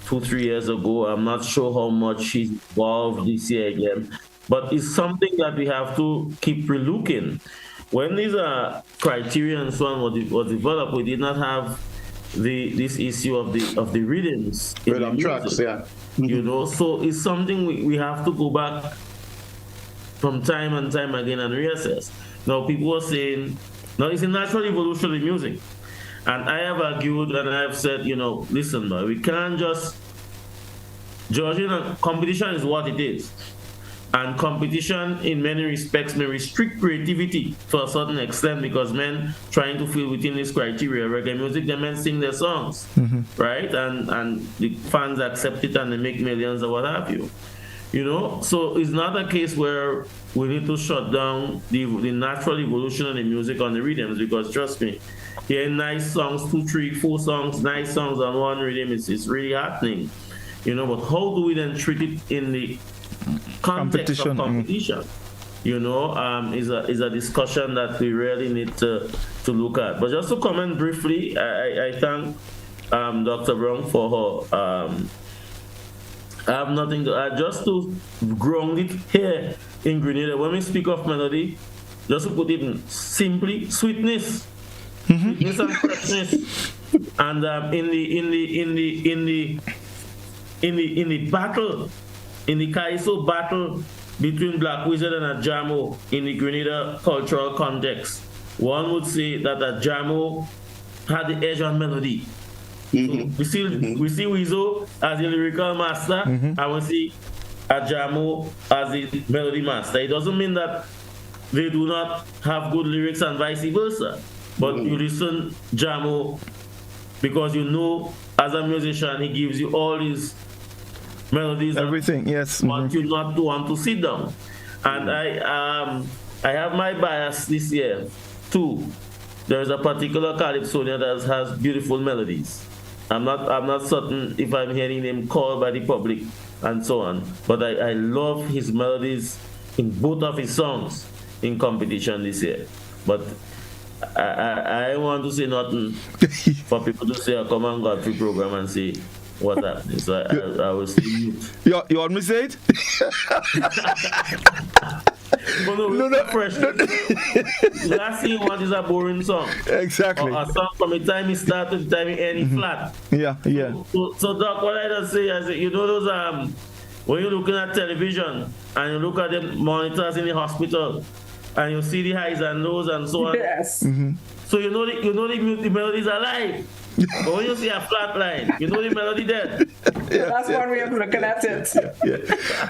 2-3 years ago. I'm not sure how much he's involved this year again, but it's something that we have to keep relooking. When these criteria and so on was developed, we did not have this issue of the rhythms. Rhythm tracks, yeah. So it's something we have to go back from time and time again and reassess. Now, people are saying, now it's a natural evolution in music. And I have argued and I have said, listen, boy, we can't just judge it. Competition is what it is. And competition, in many respects, may restrict creativity to a certain extent, because men trying to fit within this criteria, reggae music, the men sing their songs, right? And the fans accept it and they make millions or what have you. So it's not a case where we need to shut down the natural evolution of the music on the rhythms, because trust me, hearing nice songs, 2, 3, 4 songs, nice songs on one rhythm, it's really happening. But how do we then treat it in the context of competition? Is a discussion that we really need to look at. But just to comment briefly, I thank Dr. Brown for her. I have nothing to add, just to ground it here in Grenada. When we speak of melody, just to put it in simply, sweetness, sweetness and freshness, and in the battle. In the Kaiso battle between Black Wizard and Ajamo in the Grenada cultural context, one would say that Ajamo had the edge on melody. So we see Wizo as the lyrical master, and we see Ajamo as the melody master. It doesn't mean that they do not have good lyrics and vice versa, but you listen Jamo because as a musician, he gives you all these melodies, everything, yes. Want you not to want to sit down. And I have my bias this year too. There is a particular Calypsonian that has beautiful melodies. I'm not certain if I'm hearing him called by the public and so on, but I love his melodies in both of his songs in competition this year. But I want to say nothing for people to say, come on Godfrey program and say what's happening. So I will say mute. You want me to say it? But no. Fresh. Last thing you want is a boring song. Exactly. Or a song from the time it starts to the time it ends flat. Yeah. So Doc, what I just say, those when you're looking at television and you look at the monitors in the hospital and you see the highs and lows and so on. Yes. So the melodies are alive. But when you see a flat line, you know the melody dead. That's one way of looking at it.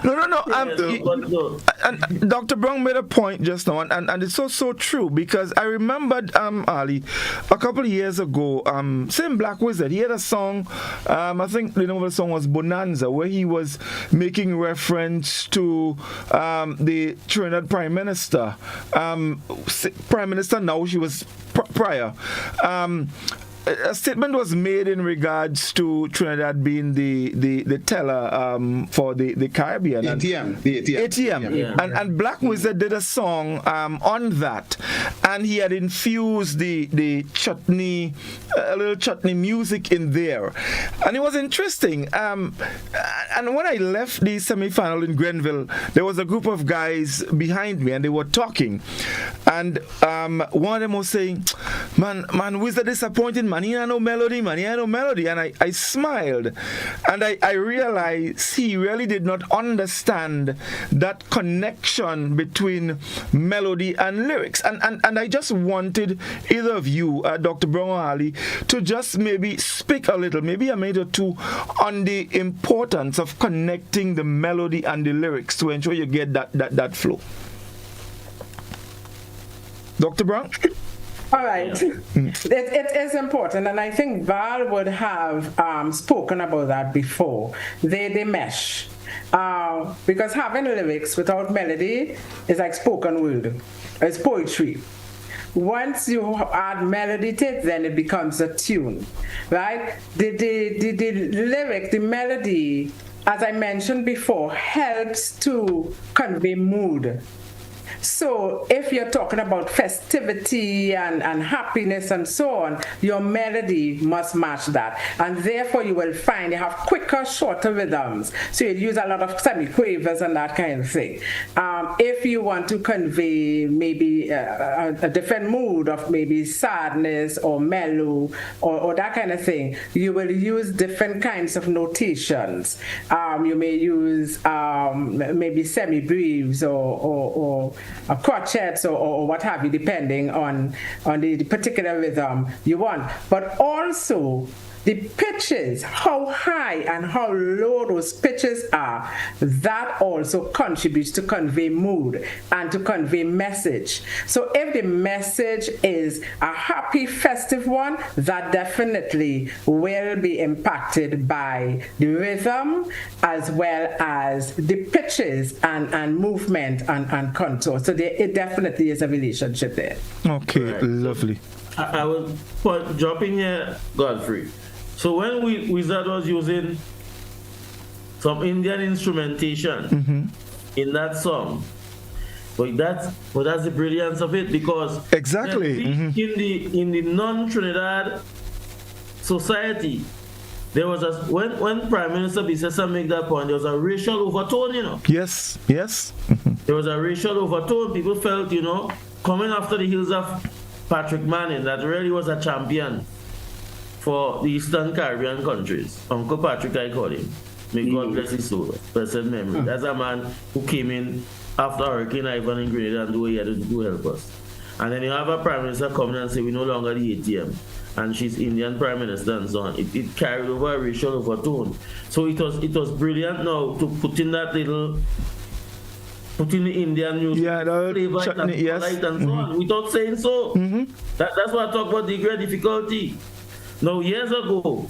No. No. And Dr. Brown made a point just now, and it's so true, because I remembered Arley a couple of years ago, same Black Wizard, he had a song, I think the name of the song was Bonanza, where he was making reference to the Trinidad Prime Minister. Prime Minister now, she was prior. A statement was made in regards to Trinidad being the teller for the Caribbean. ATM. Yeah. And Black Wizard did a song on that, and he had infused the chutney, a little chutney music in there, and it was interesting. And when I left the semi-final in Grenville, there was a group of guys behind me, and they were talking, and one of them was saying, "Man, Wizard disappointed, man. He had no melody, And I smiled, and I realized he really did not understand that connection between melody and lyrics. And I just wanted either of you, Dr. Brown or Arley, to just maybe speak a little, maybe a minute or two, on the importance of connecting the melody and the lyrics to ensure you get that flow. Dr. Brown? All right. It is important, and I think Val would have spoken about that before. They mesh. Because having lyrics without melody is like spoken word. It's poetry. Once you add melody to it, then it becomes a tune, right? The lyric, the melody, as I mentioned before, helps to convey mood. So if you're talking about festivity and happiness and so on, your melody must match that. And therefore you will find you have quicker, shorter rhythms. So you use a lot of semi-quavers and that kind of thing. If you want to convey maybe a different mood of maybe sadness or mellow or that kind of thing, you will use different kinds of notations. You may use maybe semi-breves or crotchets or what have you, depending on the particular rhythm you want. But also the pitches, how high and how low those pitches are, that also contributes to convey mood and to convey message. So if the message is a happy, festive one, that definitely will be impacted by the rhythm as well as the pitches and movement and contour. So it definitely is a relationship there. Okay, right. Lovely. I will drop in here, Godfrey. So when Wizard was using some Indian instrumentation in that song, but that's the brilliance of it, because exactly in the non-Trinidad society, there was when Prime Minister Bisesa made that point, there was a racial overtone, you know. Yes. There was a racial overtone. People felt, you know, coming after the heels of Patrick Manning, that really was a champion for the Eastern Caribbean countries. Uncle Patrick, I call him. May God bless his soul. Blessed memory. That's a man who came in after Hurricane Ivan in Grenada and do what he had to do to help us. And then you have a Prime Minister coming and say, we no longer the ATM. And she's Indian Prime Minister and so on. It carried over a racial overtone. So it was brilliant now to put in that little, put in the Indian music, flavor chutney, and light and so on, without saying so. That's why I talk about the great difficulty. Now, years ago,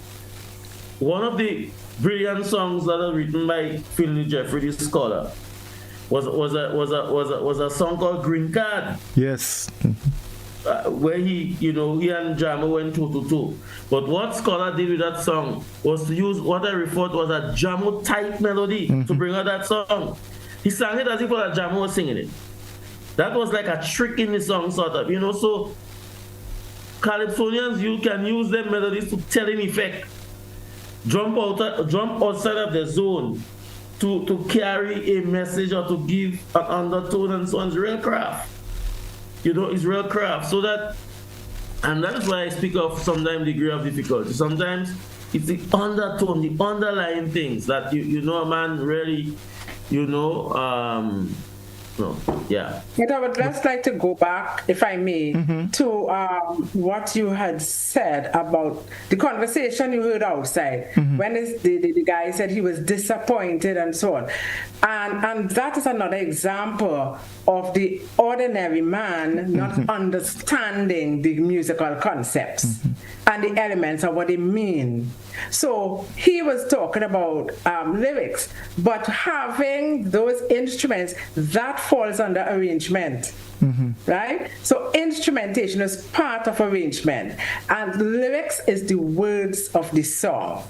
one of the brilliant songs that was written by Finley Jeffrey, the scholar, was a song called Green Card. Yes. Where he and Jamo went toe-to-toe. But what scholar did with that song was to use what I referred to as a Jamo type melody to bring out that song. He sang it as if a Jamo was singing it. That was like a trick in the song, sort of, so Calypsonians, you can use their melodies to telling effect. Jump outside of the zone to carry a message or to give an undertone and so on. It's real craft. It's real craft. So and that's why I speak of sometimes degree of difficulty. Sometimes it's the undertone, the underlying things that a man really, No, yeah. But I would just like to go back, if I may, to what you had said about the conversation you heard outside when the guy said he was disappointed and so on. And that is another example of the ordinary man not understanding the musical concepts and the elements of what they mean. So he was talking about lyrics, but having those instruments, that falls under arrangement. Right? So instrumentation is part of arrangement, and lyrics is the words of the song.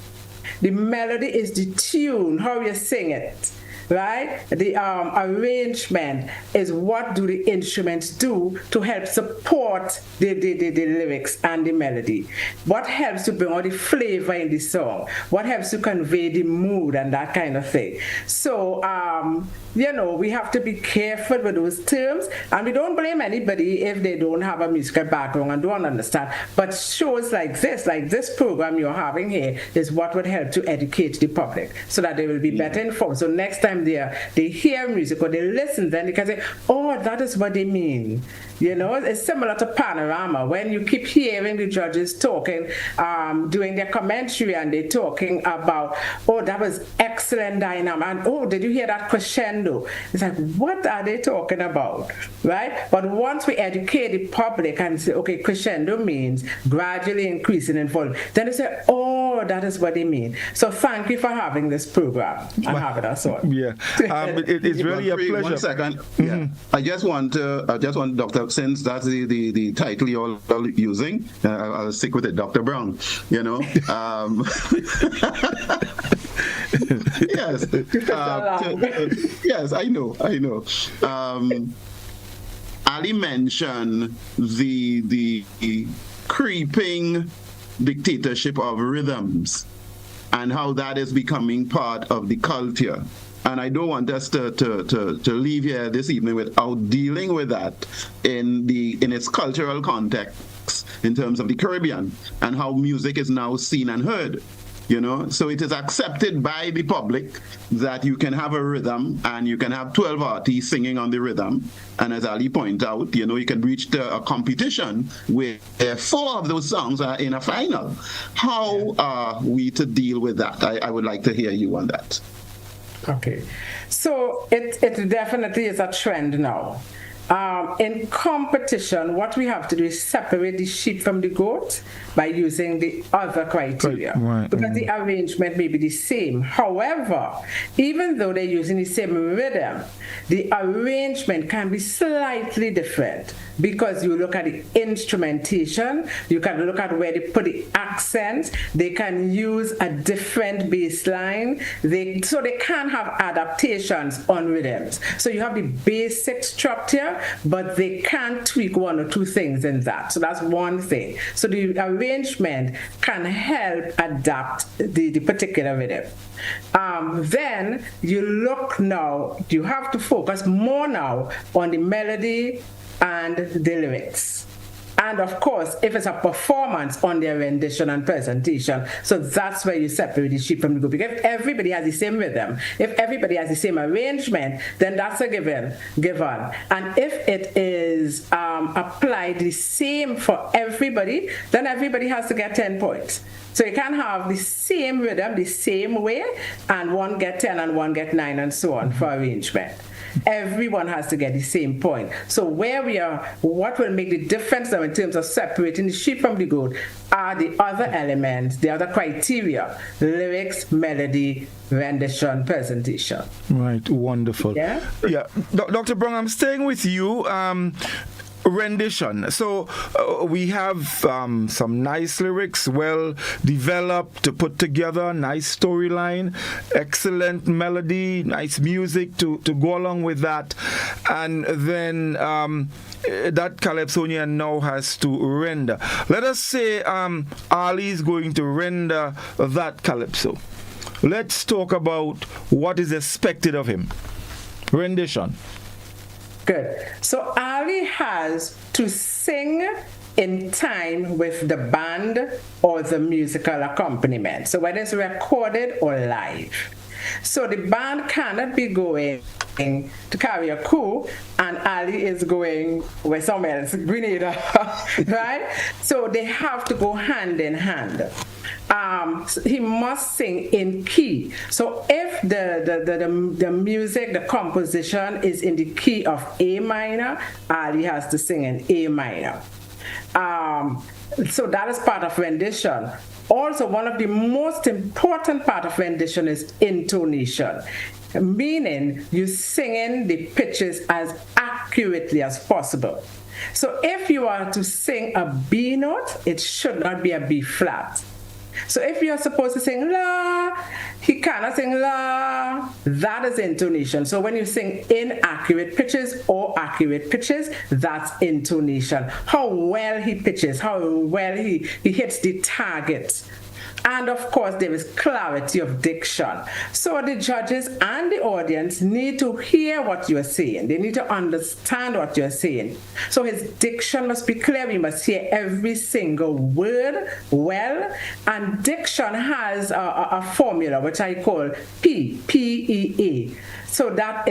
The melody is the tune, how you sing it. Right? The arrangement is what do the instruments do to help support the lyrics and the melody. What helps to bring out the flavor in the song? What helps to convey the mood and that kind of thing? So, we have to be careful with those terms, and we don't blame anybody if they don't have a musical background and don't understand. But shows like this program you're having here, is what would help to educate the public so that they will be better informed. So next time they hear music or they listen, then they can say, oh, that is what they mean. It's similar to Panorama. When you keep hearing the judges talking, doing their commentary, and they're talking about, oh, that was excellent dynamic, and oh, did you hear that crescendo? It's like, what are they talking about, right? But once we educate the public and say, okay, crescendo means gradually increasing in volume, then they say, oh, that is what they mean. So thank you for having this program and having us on. Yeah, it's really a pleasure. 1 second. Yeah, I just want Dr. Since that's the title you're using, I'll stick with it, Dr. Brown. Yes. Yes, I know. Ali mentioned the creeping dictatorship of rhythms and how that is becoming part of the culture. And I don't want us to leave here this evening without dealing with that in its cultural context in terms of the Caribbean and how music is now seen and heard. So it is accepted by the public that you can have a rhythm and you can have 12 artists singing on the rhythm. And as Ali pointed out, you can reach a competition where 4 of those songs are in a final. How are we to deal with that? I would like to hear you on that. Okay, so it definitely is a trend now. In competition, what we have to do is separate the sheep from the goat by using the other criteria. Right. Because the arrangement may be the same. However, even though they're using the same rhythm, the arrangement can be slightly different because you look at the instrumentation, you can look at where they put the accents, they can use a different bass line, so they can have adaptations on rhythms. So you have the basic structure, but they can tweak 1 or 2 things in that. So that's one thing. So the arrangement can help adapt the particular rhythm. Then you look now, you have to focus more now on the melody and the lyrics. And of course, if it's a performance, on their rendition and presentation. So that's where you separate the sheep from the goat. Because if everybody has the same rhythm, if everybody has the same arrangement, then that's a given. And if it is applied the same for everybody, then everybody has to get 10 points. So you can't have the same rhythm, the same way, and one get 10 and one get 9 and so on for arrangement. Everyone has to get the same point. So where we are, what will make the difference now in terms of separating the sheep from the goat are the other elements, the other criteria: lyrics, melody, rendition, presentation. Right, wonderful. Yeah. Dr. Brown, I'm staying with you. Rendition. So we have some nice lyrics, well developed, put together, nice storyline, excellent melody, nice music to go along with that, and then that Calypsonian now has to render. Let us say Arley is going to render that Calypso. Let's talk about what is expected of him. Rendition. Good. So Arley has to sing in time with the band or the musical accompaniment. So whether it's recorded or live. So the band cannot be going to carry a coup and Arley is going where somewhere else, Grenada, right? So they have to go hand in hand. He must sing in key. So if the music, the composition is in the key of A minor, Arley has to sing in A minor. So that is part of rendition. Also, one of the most important part of rendition is intonation, meaning you singing the pitches as accurately as possible. So if you are to sing a B note, it should not be a B flat. So if you're supposed to sing la, he cannot sing la. That is intonation. So when you sing inaccurate pitches or accurate pitches, that's intonation. How well he pitches, how well he hits the target. And of course, there is clarity of diction. So the judges and the audience need to hear what you're saying. They need to understand what you're saying. So his diction must be clear. We must hear every single word well. And diction has a formula, which I call P-E-A. So that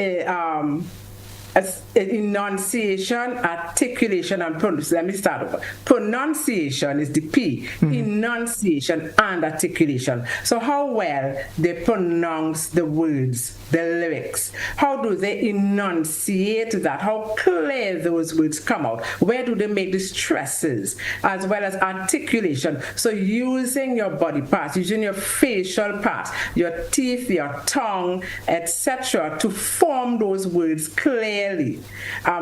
enunciation, articulation, and pronunciation. Let me start over. Pronunciation is the P. Enunciation and articulation. So how well they pronounce the words, the lyrics. How do they enunciate that? How clear those words come out? Where do they make the stresses? As well as articulation. So using your body parts, using your facial parts, your teeth, your tongue, etc. to form those words clearly.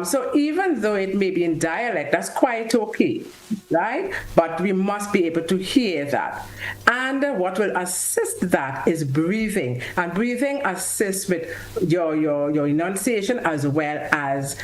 So even though it may be in dialect, that's quite okay, right? But we must be able to hear that. And what will assist that is breathing. And breathing assists with your enunciation as well as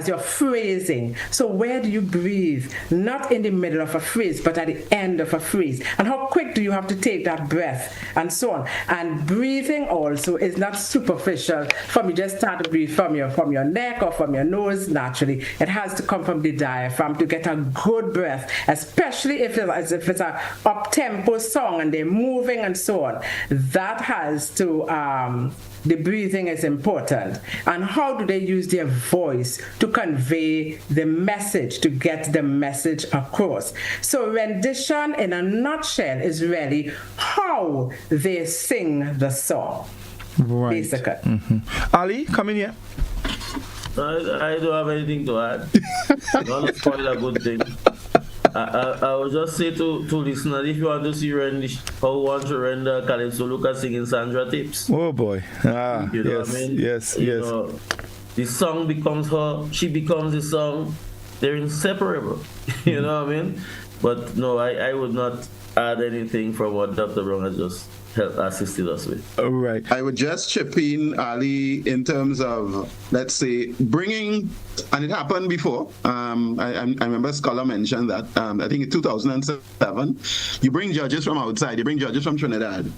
your phrasing. So where do you breathe? Not in the middle of a phrase, but at the end of a phrase. And how quick do you have to take that breath? And so on. And breathing also is not superficial from you just start to breathe from your neck or from your nose naturally. It has to come from the diaphragm to get a good breath, especially if it's a up-tempo song and they're moving and so on. That has to the breathing is important. And how do they use their voice to convey the message, to get the message across? So rendition in a nutshell is really how they sing the song. Right. Basically. Ali, come in here. I don't have anything to add. Not spoil a good thing. I will just say to listeners, if you want to see how one to render Calypso, look at singing Sandra Tips. Oh boy. You know what I mean? Yes. You know, the song becomes her, she becomes the song. They're inseparable. You know what I mean? But no, I would not add anything from what Dr. Brown has just assisted us with. All right. I would just chip in, Ali, in terms of, let's say, bringing, and it happened before. I remember a scholar mentioned that, I think in 2007, you bring judges from outside, you bring judges from Trinidad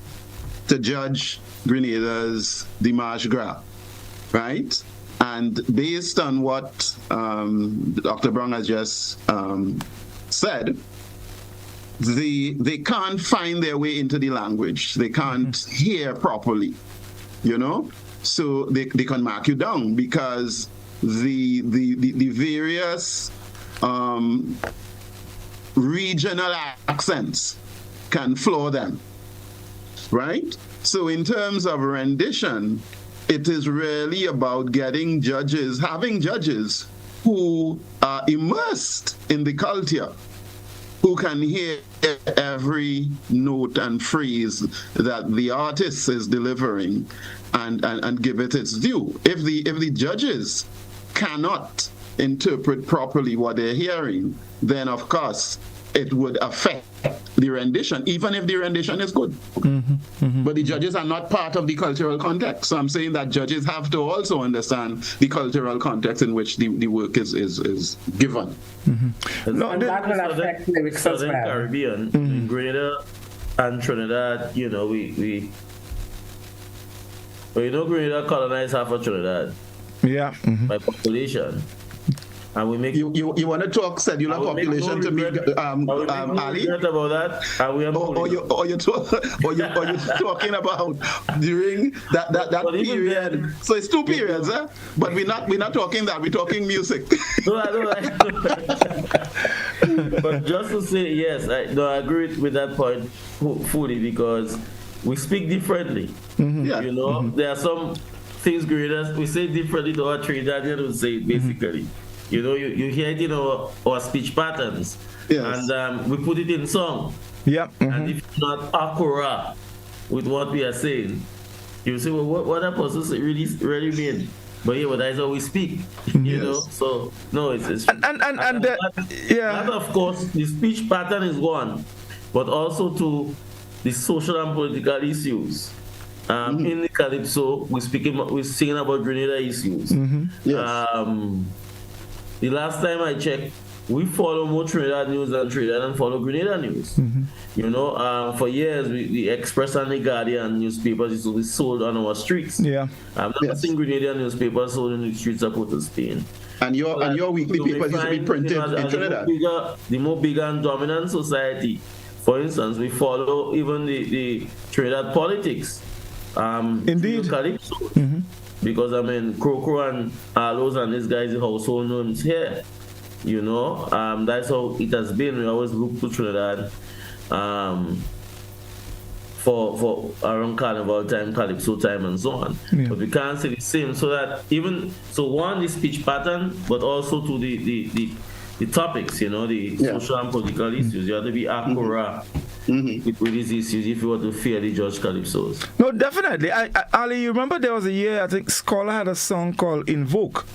to judge Grenada's Dimanche Gras, right? And based on what Dr. Brown has just said, they can't find their way into the language. They can't hear properly, you know? So they can mark you down because the various regional accents can floor them, right? So in terms of rendition, it is really about getting judges, having judges who are immersed in the culture, who can hear every note and phrase that the artist is delivering and give it its due. If the judges cannot interpret properly what they're hearing, then of course it would affect the rendition, even if the rendition is good. But the judges are not part of the cultural context. So I'm saying that judges have to also understand the cultural context in which the work is given. No, and that will affect lyrics as well. Caribbean, in Grenada and Trinidad, you know, Grenada colonized half of Trinidad. Yeah. By population. and we make you want to talk cellular population to me, Ali? About that, or you talking about during that period? Then, so it's two periods, huh? But we're not talking that. We're talking music. No, I But just to say, yes, I agree with that point fully, because we speak differently. Mm-hmm. Yeah. You know, there are some things graders we say differently to our Trinidadian would say it basically. You know, you hear it in our speech patterns. Yes. And we put it in song. Yeah. And if it's not accurate with what we are saying, you say, well, what that person really mean? But yeah, but that's how we speak, you know. So no, it's that, of course, the speech pattern is one, but also to the social and political issues. In the Calypso, we're singing about Grenada issues. Yes. The last time I checked, we follow more Trinidad news than Trinidad and follow Grenada news. You know, for years, the Express and the Guardian newspapers used to be sold on our streets. Yeah. I've never seen Grenadian newspapers sold in the streets of Port of Spain. And your weekly papers used to be printed in Trinidad. The more bigger and dominant society, for instance, we follow even the Trinidad politics. Indeed. Calypso. Because I mean, Crocro and Arlos and these guys are household names here. You know, that's how it has been. We always look to Trinidad for around Carnival time, Calypso time, and so on. Yeah. But we can't say the same. So that one, the speech pattern, but also to the topics, you know, the social and political issues. You have to be accurate with these issues if you want to fairly judge Calypsos. No, definitely. Ali, you remember there was a year, I think Scholar had a song called Invoke.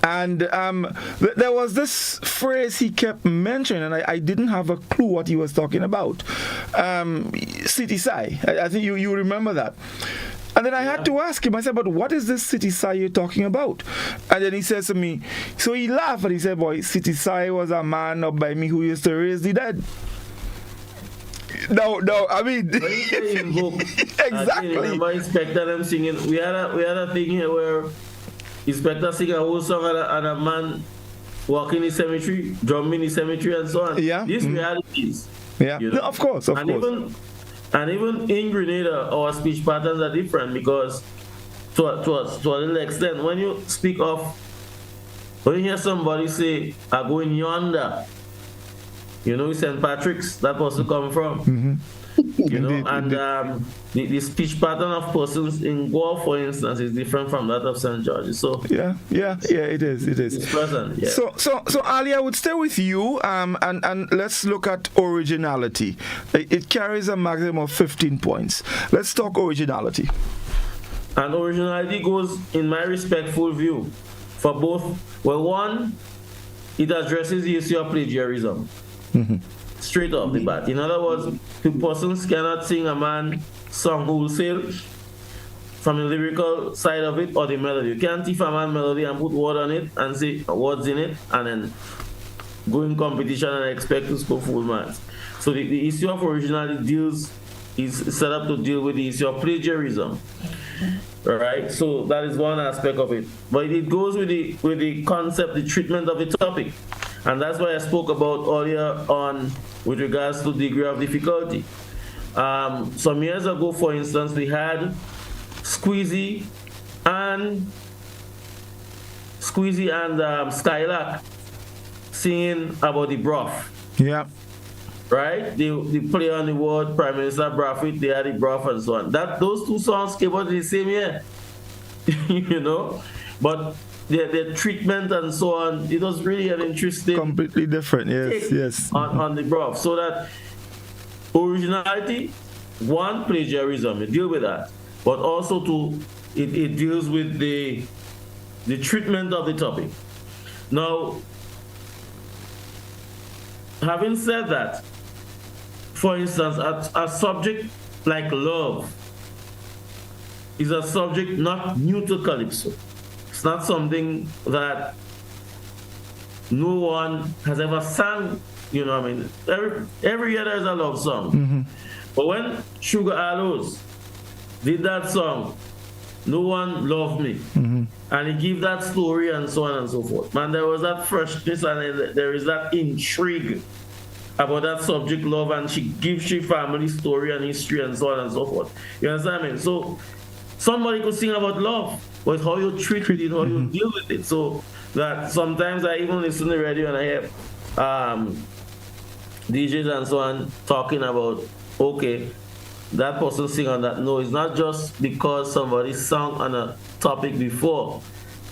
And there was this phrase he kept mentioning, and I didn't have a clue what he was talking about. City Sai. I think you remember that. And then I had to ask him, I said, but what is this City Sai you're talking about? And then he says to me, so he laughed and he said, boy, City Sai was a man up by me who used to raise the dead. No, I mean, exactly. I remember Inspector them singing. We had a thing here where Inspector singing a whole song and a man walking in the cemetery, drumming in the cemetery, and so on. Yeah. These realities. Yeah. You know? No, of course. Even in Grenada, our speech patterns are different because, to a little extent, when you hear somebody say, "I go in yonder," you know, St. Patrick's, that person come from. You know, indeed, and the speech pattern of persons in Goa, for instance, is different from that of St. George's. So it is. It's present. Yeah. So Ali, I would stay with you, and let's look at originality. It carries a maximum of 15 points. Let's talk originality. And originality goes, in my respectful view, for both. Well, one, it addresses the issue of plagiarism. Straight off the bat. In other words, the persons cannot sing a man song wholesale from the lyrical side of it or the melody. You can't teach a man melody and put word on it and say words in it and then go in competition and expect to score full marks. So the issue of originality is set up to deal with the issue of plagiarism. Right? So that is one aspect of it. But it goes with the concept, the treatment of the topic. And that's why I spoke about earlier on with regards to degree of difficulty. Some years ago, for instance, we had Squeezy and Skylark singing about the broth. Yeah. Right? They play on the word Prime Minister Braffit, they had the broth and so on. Those two songs came out in the same year. You know? But their treatment and so on, it was really an interesting, completely different, yes. On the broth. So that originality, one, plagiarism, it deals with that, but also it deals with the treatment of the topic. Now, having said that, for instance, a subject like love is a subject not new to Calypso. It's not something that no one has ever sung, you know what I mean? Every year there's a love song. But when Sugar Aloes did that song, no one loved me. And he gave that story and so on and so forth. Man, there was that freshness and there is that intrigue about that subject, love, and she gives you family story and history and so on and so forth. You understand me? So somebody could sing about love, but how you treat it, how you deal with it. So that sometimes I even listen to the radio and I hear DJs and so on talking about, okay, that person sing on that. No, it's not just because somebody sang on a topic before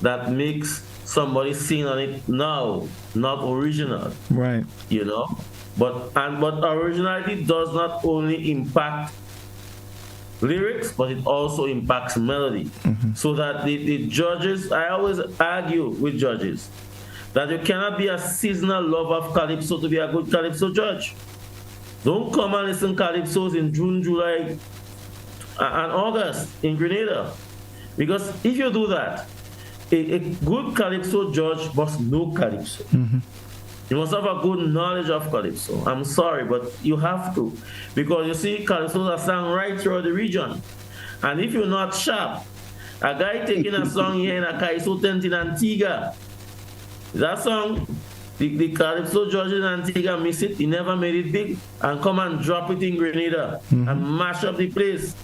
that makes somebody sing on it now, not original. Right. You know? But originality does not only impact lyrics, but it also impacts melody. So that the judges, I always argue with judges that you cannot be a seasonal lover of Calypso to be a good Calypso judge. Don't come and listen Calypsos in June, July, and August in Grenada. Because if you do that, a good Calypso judge must know Calypso. You must have a good knowledge of Calypso. I'm sorry, but you have to. Because you see, Calypsos are sung right throughout the region. And if you're not sharp, a guy taking a song here in a Kaiso tent in Antigua, that song, the Calypso judge in Antigua miss it, he never made it big, and come and drop it in Grenada and mash up the place,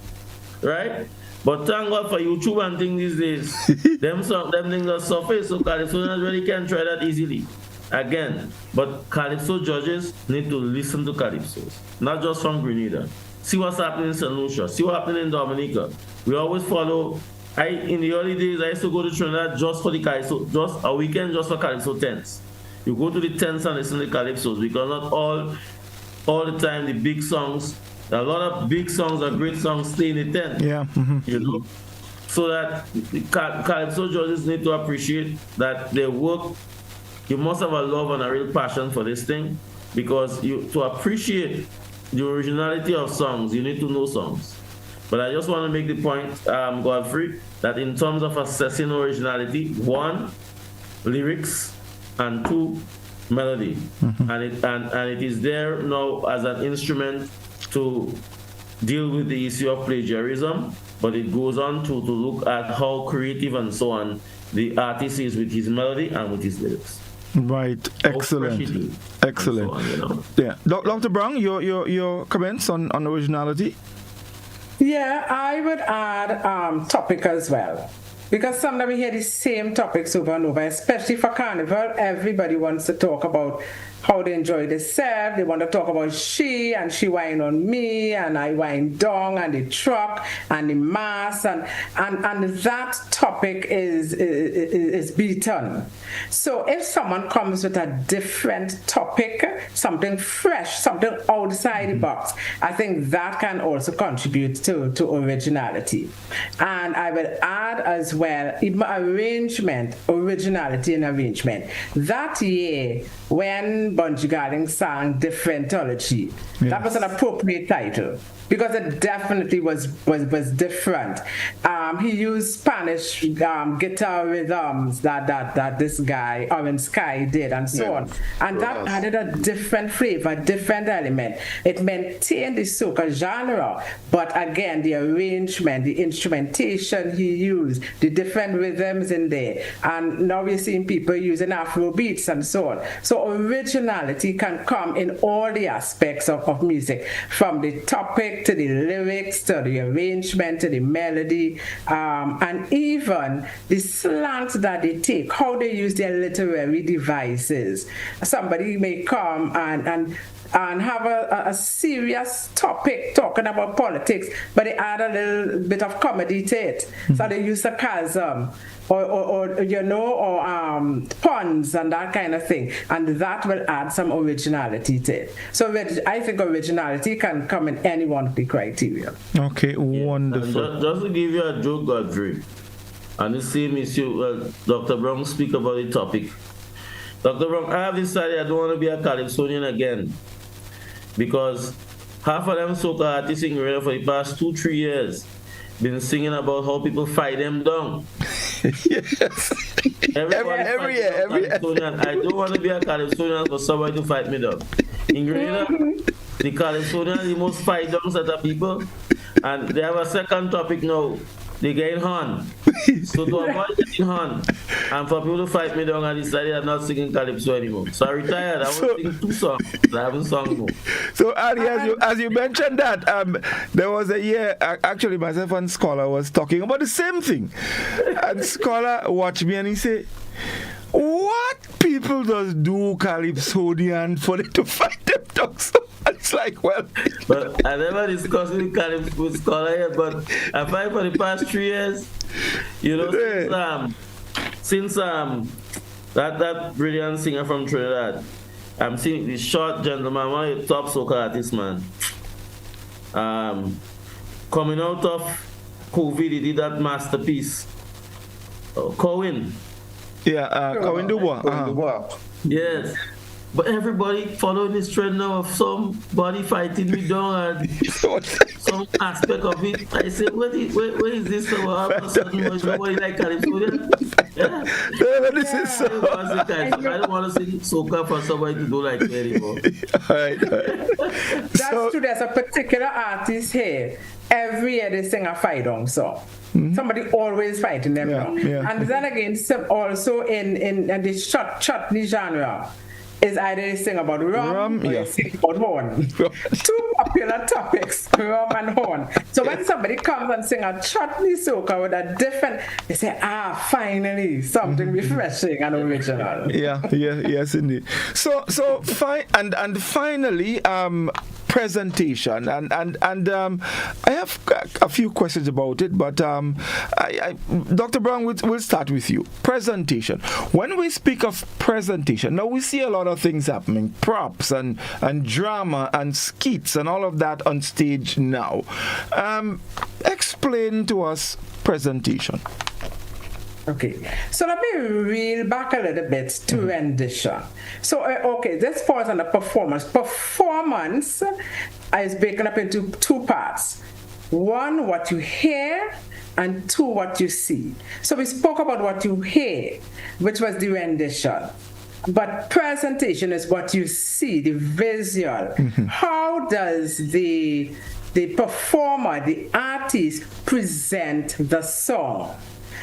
right? But thank God for YouTube and things these days. them things are surface, so Calypsonians really can't try that easily. Again, but Calypso judges need to listen to Calypsos, not just from Grenada. See what's happening in St. Lucia, see what's happening in Dominica. We always follow. In the early days, I used to go to Trinidad just for the Kaiso, just a weekend just for Calypso tents. You go to the tents and listen to Calypsos, because not all the time the big songs, a lot of big songs or great songs stay in the tent. Yeah. You know? So that the Calypso judges need to appreciate that their work, you must have a love and a real passion for this thing, because to appreciate the originality of songs, you need to know songs. But I just want to make the point, Godfrey, that in terms of assessing originality, 1, lyrics, and 2, melody. And it is there now as an instrument to deal with the issue of plagiarism, but it goes on to look at how creative and so on the artist is with his melody and with his lyrics. Right. Excellent. Excellent. So on, you know. Yeah. Dr. Brown, your comments on originality? Yeah, I would add topic as well. Because sometimes we hear the same topics over and over, especially for Carnival. Everybody wants to talk about how they enjoy themselves. They want to talk about she, and she whine on me, and I whine down, and the truck, and the mass, and that topic is beaten. So if someone comes with a different topic, something fresh, something outside the box, I think that can also contribute to originality. And I will add as well, originality in arrangement. That year, when Bunji Garling sang Differentology, that was an appropriate title, because it definitely was different. He used Spanish guitar rhythms that this guy, Orange Sky, did, and so on. And that added a different flavor, different element. It maintained the soca genre, but again, the arrangement, the instrumentation he used, the different rhythms in there. And now we're seeing people using Afro beats and so on. So originality can come in all the aspects of music, from the topic to the lyrics, to the arrangement, to the melody, and even the slant that they take, how they use their literary devices. Somebody may come and have a serious topic talking about politics, but they add a little bit of comedy to it. So they use sarcasm or puns and that kind of thing, and that will add some originality to it. So I think originality can come in any one of the criteria. Okay, wonderful. Just to give you a joke, Godfrey, and the same issue, Dr. Brown speak about the topic. Dr. Brown, I have decided I don't want to be a Calypsonian again, because half of them soca artists in Grenada for the past 2-3 years been singing about how people fight them down. Yes. Every year. I don't want to be a Calypsonian for somebody to fight me down. In Grenada, the Calypsonians are the most fight down set of people, and they have a second topic now. they getting horn. So to avoid getting horn, and for people to fight me down, I decided I'm not singing Calypso anymore. So I retired. I was singing 2 songs. I haven't sung more. So Arley, as you mentioned that, there was a year, actually myself and Scholar was talking about the same thing. And Scholar watched me and he said, what people does do Calypsonian for them to fight them dogs? So it's like, well. But I never discussed with Calypso with Scholar yet, but I find for the past 3 years, you know, since that brilliant singer from Trinidad, I'm seeing this short gentleman, one of the top soca artists, man. Coming out of COVID, he did that masterpiece. Cohen. Yeah, Cohen Dubois. Yes. But everybody following this trend now of somebody fighting me down and some aspect of it. I say, where is this from? All of a sudden, nobody like Calypso. Yeah. This is so. I don't want to sing soca for somebody to do like me anymore. Right. That's true. There's a particular artist here. Every year they sing a fight on song. Mm-hmm. Somebody always fighting them. Yeah. And then again, also in the chutney genre, is either they sing about rum or they sing about horn. 2 popular topics, rum and horn. So when somebody comes and sing a chutney soca with a different, they say, finally, something refreshing and original. Yes, indeed. So finally, presentation, and I have a few questions about it, but Dr. Brown, we'll start with you. Presentation. When we speak of presentation, now we see a lot of things happening, props and drama and skits and all of that on stage now. Explain to us presentation. Okay, so let me reel back a little bit to rendition. So, this falls under performance. Performance is broken up into 2 parts. 1, what you hear, and 2, what you see. So we spoke about what you hear, which was the rendition. But presentation is what you see, the visual. Mm-hmm. How does the performer, the artist, present the song?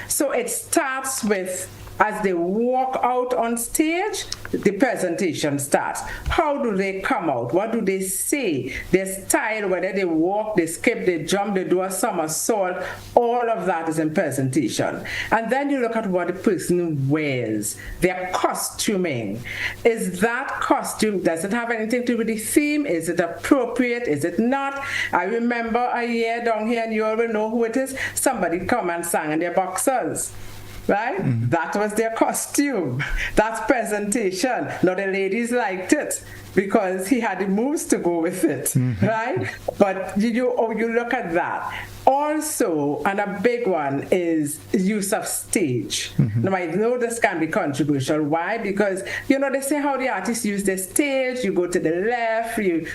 So it starts with, as they walk out on stage, the presentation starts. How do they come out? What do they say? Their style, whether they walk, they skip, they jump, they do a somersault, all of that is in presentation. And then you look at what the person wears, their costuming. Is that costume, does it have anything to do with the theme? Is it appropriate? Is it not? I remember a year down here, and you all will know who it is, somebody come and sang in their boxers. Right? Mm-hmm. That was their costume. That's presentation. Now the ladies liked it because he had the moves to go with it, mm-hmm. right? But you look at that. Also, and a big one is use of stage. Mm-hmm. Now I know this can be controversial. Why? Because they say how the artists use the stage. You go to the left, you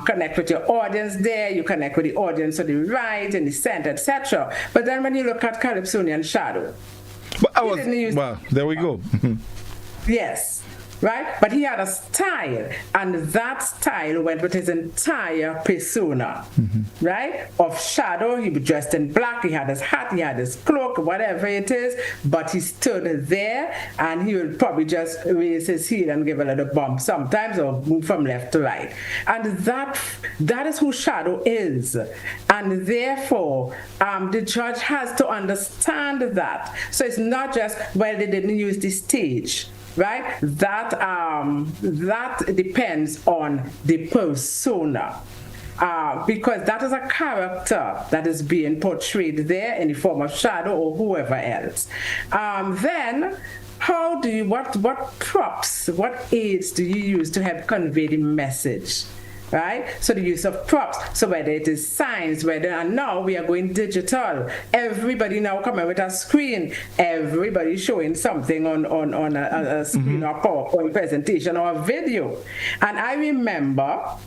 connect with your audience there, you connect with the audience on the right and the center, etc. But then when you look at Calypsonian Shadow, there we go. Yes. Right? But he had a style, and that style went with his entire persona, mm-hmm. right? Of Shadow, he was dressed in black, he had his hat, he had his cloak, whatever it is, but he stood there, and he would probably just raise his heel and give a little bump sometimes, or move from left to right. And that is who Shadow is. And therefore, the judge has to understand that. So it's not just, well, they didn't use the stage. Right? That depends on the persona. Because that is a character that is being portrayed there in the form of Shadow or whoever else. Then, what props, what aids do you use to help convey the message? Right? So the use of props. So whether it is signs, and now we are going digital. Everybody now coming with a screen. Everybody showing something on a screen, mm-hmm. or PowerPoint presentation or a video. And I remember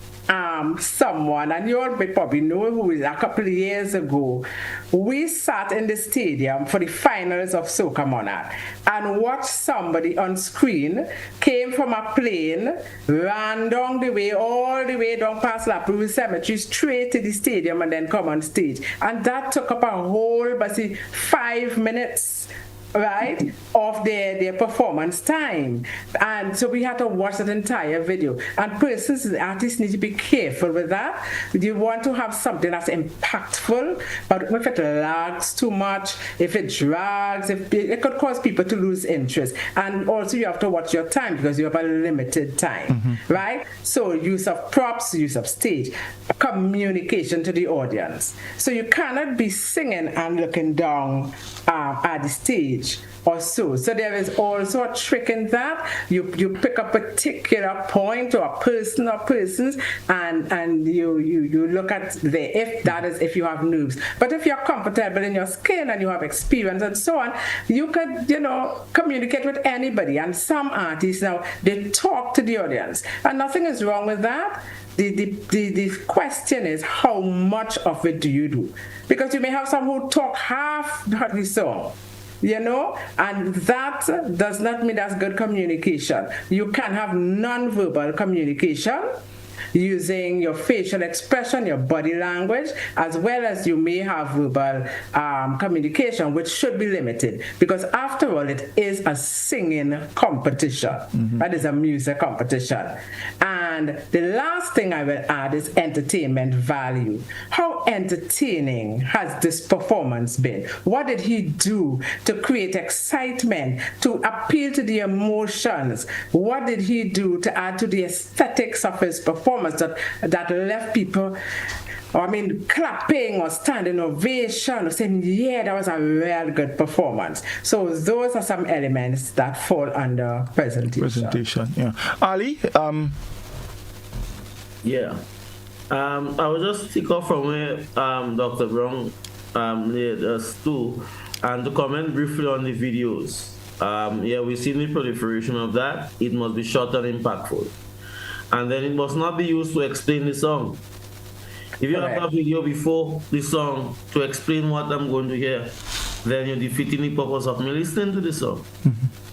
someone, and you all probably know who is, a couple of years ago, we sat in the stadium for the finals of Soca Monarch and watched somebody on screen came from a plane, ran down the way, all the way down past La Perouse Cemetery, straight to the stadium and then come on stage. And that took up a whole, 5 minutes, right, of their performance time. And so we had to watch that entire video. And persons, the artists need to be careful with that. You want to have something that's impactful, but if it lags too much, if it drags, it could cause people to lose interest. And also you have to watch your time because you have a limited time, right? So use of props, use of stage, communication to the audience. So you cannot be singing and looking down at the stage or so. So there is also a trick in that. You pick a particular point or a person or persons and you look at if you have nerves. But if you're comfortable in your skin and you have experience and so on, you could, communicate with anybody. And some artists now, they talk to the audience. And nothing is wrong with that. The question is, how much of it do you do? Because you may have some who talk half the song, and that does not mean that's good communication. You can have non-verbal communication using your facial expression, your body language, as well as you may have verbal communication, which should be limited. Because after all, it is a singing competition. That is a music competition. And the last thing I will add is entertainment value. How entertaining has this performance been? What did he do to create excitement, to appeal to the emotions? What did he do to add to the aesthetics of his performance that left people, clapping or standing ovation or saying, yeah, that was a real good performance. So those are some elements that fall under presentation. Yeah. Arley, Yeah. I will just take off from where Dr. Brown laid us to, and to comment briefly on the videos. We've seen the proliferation of that. It must be short and impactful. And then it must not be used to explain the song. If you have a video before the song to explain what I'm going to hear, then you're defeating the purpose of me listening to the song.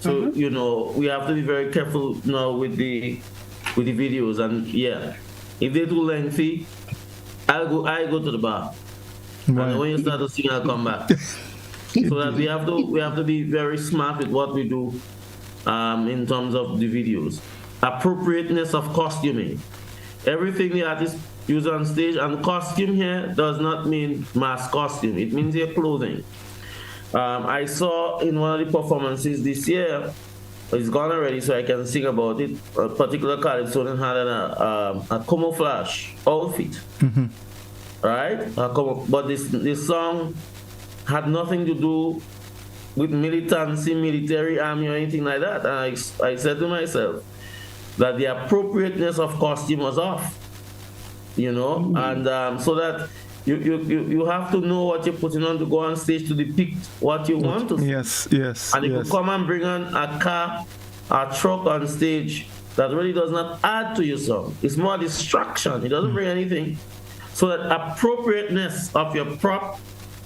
So, we have to be very careful now with the videos. And if they're too lengthy, I go to the bar. Right. And when you start to sing, I'll come back. So that we have to be very smart with what we do in terms of the videos. Appropriateness of costuming. Everything the artist uses on stage, and costume here does not mean mass costume. It means your clothing. I saw in one of the performances this year, it's gone already, so I can sing about it. A particular Calypso had a camouflage outfit, right? But this song had nothing to do with militancy, military army, or anything like that. And I said to myself that the appropriateness of costume was off, and so that you have to know what you're putting on to go on stage to depict what you want to see. Yes. And if you come and bring on a car, a truck on stage, that really does not add to your song. It's more distraction. It doesn't bring anything. So that appropriateness of your prop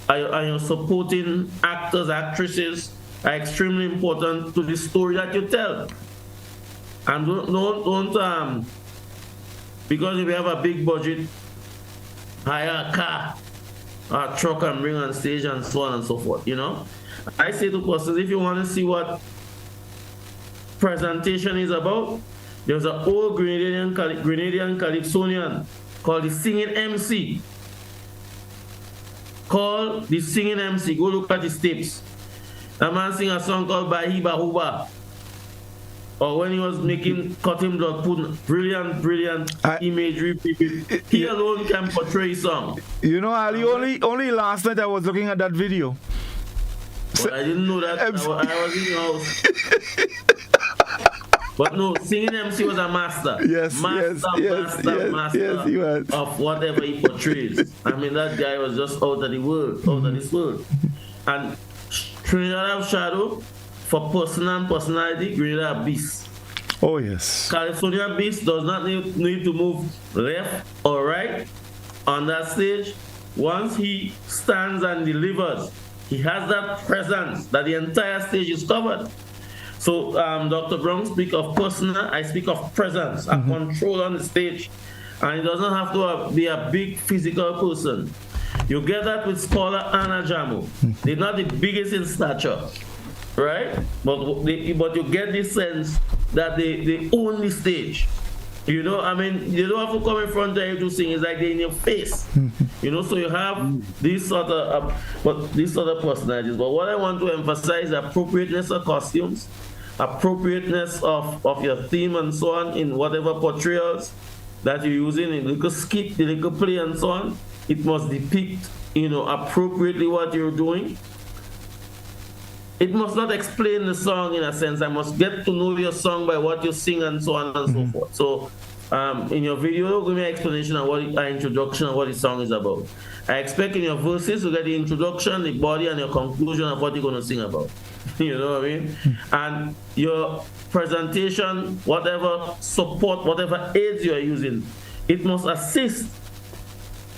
and your supporting actors, actresses are extremely important to the story that you tell. And don't because if you have a big budget, hire a car, a truck, and bring on stage and so on and so forth. I say to persons, if you want to see what presentation is about, there's an old Grenadian Calypsonian called the Singing MC. Called the Singing MC. Go look at his tapes. That man sing a song called Bahi Bahuba. Or when he was making Cutting Blood Pudding, brilliant imagery. He alone can portray song. Ali, only last night I was looking at that video. Well, I didn't know that. I was in your house. But no, Singing MC was a master. Master of whatever he portrays. I mean, that guy was just out of this world. And Trinidad of Shadow, for person and personality, Grenada Beast. Oh, yes. California Beast does not need to move left or right on that stage. Once he stands and delivers, he has that presence that the entire stage is covered. So Dr. Brown speaks of personal, I speak of presence and control on the stage. And it doesn't have to be a big physical person. You get that with Scholar and Ajamu. They're not the biggest in stature, right? But you get this sense that they own the stage. You know, I mean, you don't have to come in front of you to sing. It's like they're in your face. You know, so you have these sort of personalities. But what I want to emphasize is appropriateness of costumes, appropriateness of your theme and so on in whatever portrayals that you're using, in the little skit, the little play and so on. It must depict, you know, appropriately what you're doing. It must not explain the song in a sense. I must get to know your song by what you sing and so on and so forth. So in your video, give me an explanation of an introduction of what the song is about. I expect in your verses to get the introduction, the body, and your conclusion of what you're going to sing about. You know what I mean? And your presentation, whatever support, whatever aids you're using, it must assist.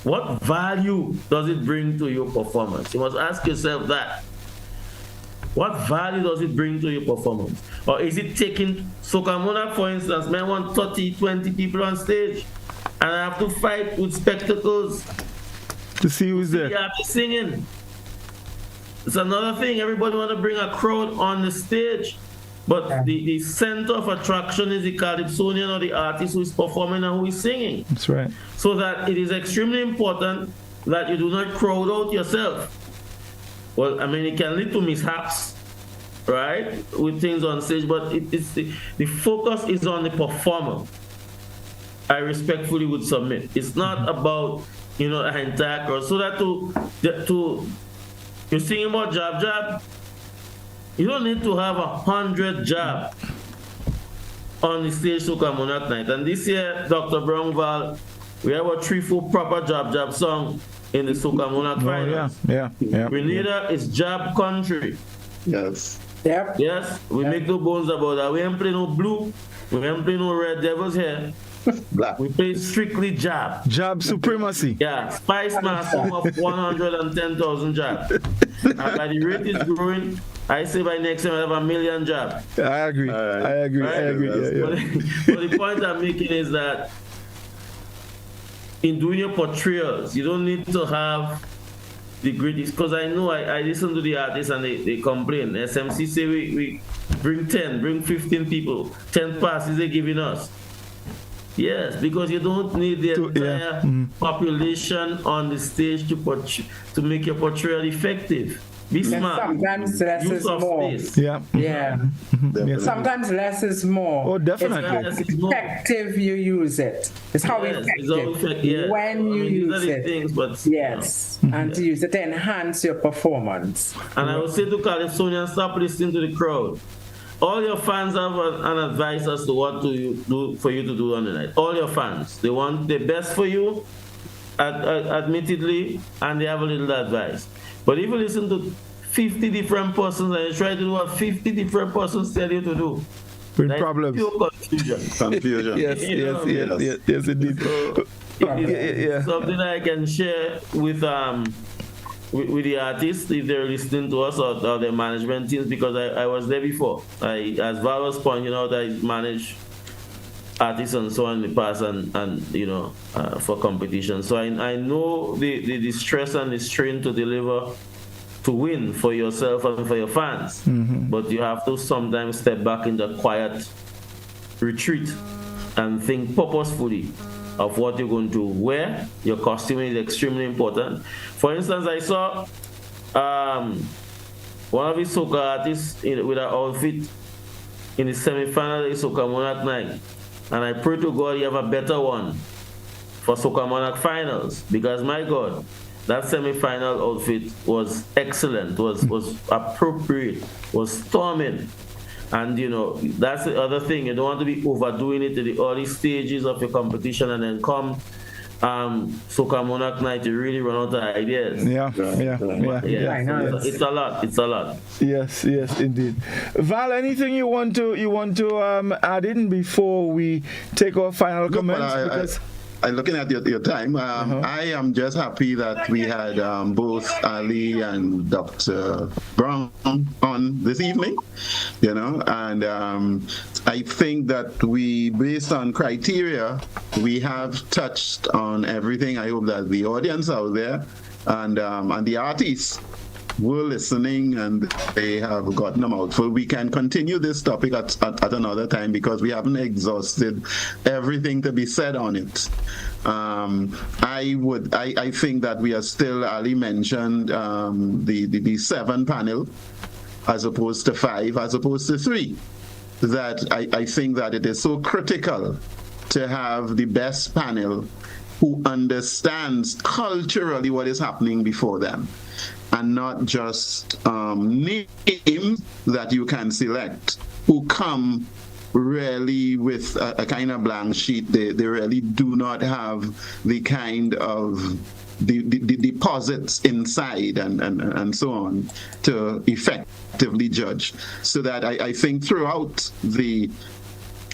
What value does it bring to your performance? You must ask yourself that. What value does it bring to your performance? Or is it taking Soca Monarch, for instance, man, want 30, 20 people on stage, and I have to fight with spectacles to see who's there. You have to singing. It's another thing. Everybody want to bring a crowd on the stage, but the center of attraction is the Calypsonian or the artist who is performing and who is singing. That's right. So that it is extremely important that you do not crowd out yourself. Well, I mean, it can lead to mishaps, right, with things on stage, but it's the focus is on the performer. I respectfully would submit. It's not about, you know, an entire crowd. So that you're singing about jab, you don't need to have 100 jab on the stage Soca Monarch night. And this year, Dr. Brownval, we have a 3-4 proper jab song in the Soca Monarch finals. Yeah. Grenada is jab country. Yes. Yep. Yes, we make no bones about that. We ain't play no blue. We ain't play no red devils here. Black. We play strictly jab. Jab supremacy. Yeah, Spice Master of 110,000 jab. And by the rate is growing, I say by next year we'll have 1 million jab. I agree. Right. I agree. Right? I agree. But the point I'm making is that in doing your portrayals, you don't need to have the greatest, because I know I listen to the artists and they complain. SMC say we bring 10, bring 15 people, 10 passes they're giving us. Yes, because you don't need the entire population on the stage to make your portrayal effective. Be smart. Sometimes less is more. Yeah. Yes. Sometimes less is more. Oh, definitely. It's how effective you use it. It's how effective when you use it. Things, but, yes, and to use it to enhance your performance. And I would say to Calypsonians, stop listening to the crowd. All your fans have an advice as to what to do for you to do on the night. All your fans, they want the best for you, admittedly, and they have a little advice. But if you listen to 50 different persons and you try to do what 50 different persons tell you to do, with problems. Pure confusion. Yes, indeed. So, it's something I can share with the artists if they're listening to us or their management teams, because I was there before. As Val was pointing out, I managed artists and so on in the past and you know, for competition. So I know the stress and the strain to deliver, to win for yourself and for your fans. But you have to sometimes step back in the quiet retreat and think purposefully of what you're going to wear. Your costume is extremely important. For instance, I saw one of the soca artists with an outfit in the semi-final of the Soca Monarch night. And I pray to God you have a better one for Soca Monarch finals, because my God, that semi-final outfit was excellent, was appropriate, was storming. And you know, that's the other thing. You don't want to be overdoing it in the early stages of your competition and then come Soca Monarch night, you really run out of ideas. Yeah. It's a lot. It's a lot. Yes, indeed. Val, anything you want to add in before we take our final comments? I'm looking at your time. I am just happy that we had both Arley and Dr. Brown on this evening, and I think that we, based on criteria, we have touched on everything. I hope that the audience out there and the artists were listening and they have gotten a mouthful. We can continue this topic at another time because we haven't exhausted everything to be said on it. I think that we are still, Ali mentioned the 7 panel as opposed to 5, as opposed to 3. That I think that it is so critical to have the best panel who understands culturally what is happening before them, and not just names that you can select who come really with a kind of blank sheet. They really do not have the kind of the deposits inside and so on to effectively judge. So that I think throughout the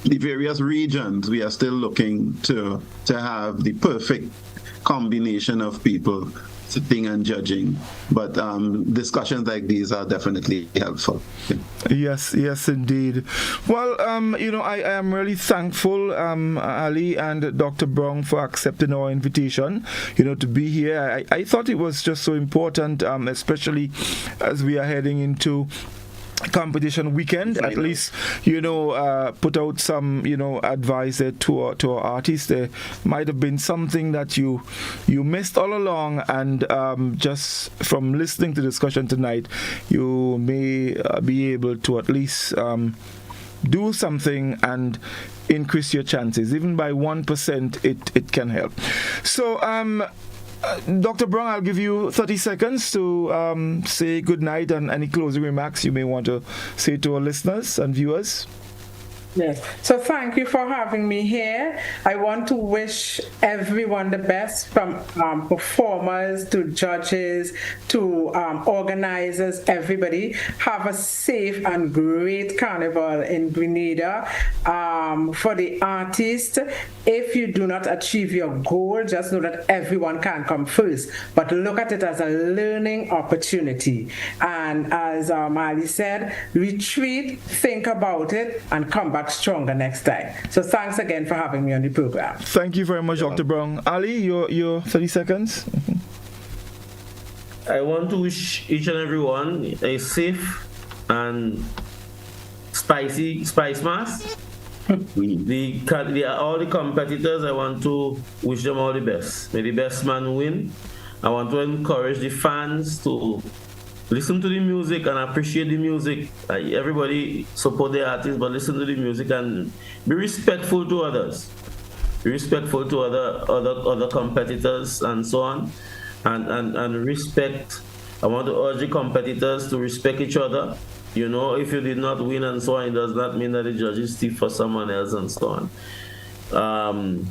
various regions, we are still looking to have the perfect combination of people sitting and judging, but discussions like these are definitely helpful. Yes, indeed. Well, I am really thankful, Ali and Dr. Brown, for accepting our invitation, to be here. I thought it was just so important, especially as we are heading into competition weekend, at least put out some advice to our artists. There might have been something that you missed all along, and just from listening to the discussion tonight, you may be able to at least do something and increase your chances. Even by 1%, it can help. So Dr. Brown, I'll give you 30 seconds to say good night and any closing remarks you may want to say to our listeners and viewers. Yes. So thank you for having me here. I want to wish everyone the best, from performers to judges to organizers, everybody. Have a safe and great carnival in Grenada. For the artist, if you do not achieve your goal, just know that everyone can come first, but look at it as a learning opportunity. And as Ali said, retreat, think about it, and come back stronger next time. So thanks again for having me on the program. Thank you very much, Dr. Brown. Ali, your 30 seconds. I want to wish each and every one a safe and spice mass. All the competitors, I want to wish them all the best. May the best man win. I want to encourage the fans to listen to the music and appreciate the music. Everybody support the artists, but listen to the music and be respectful to others. Be respectful to other competitors and so on. And respect. I want to urge the competitors to respect each other. If you did not win and so on, it does not mean that the judges thief for someone else and so on.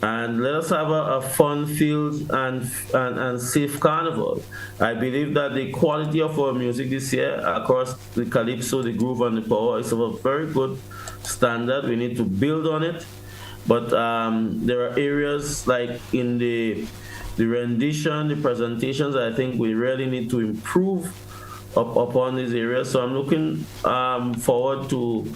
And let us have a fun-filled and safe carnival. I believe that the quality of our music this year across the Calypso, the groove, and the power is of a very good standard. We need to build on it. But there are areas like in the rendition, the presentations, I think we really need to improve upon these areas. So I'm looking forward to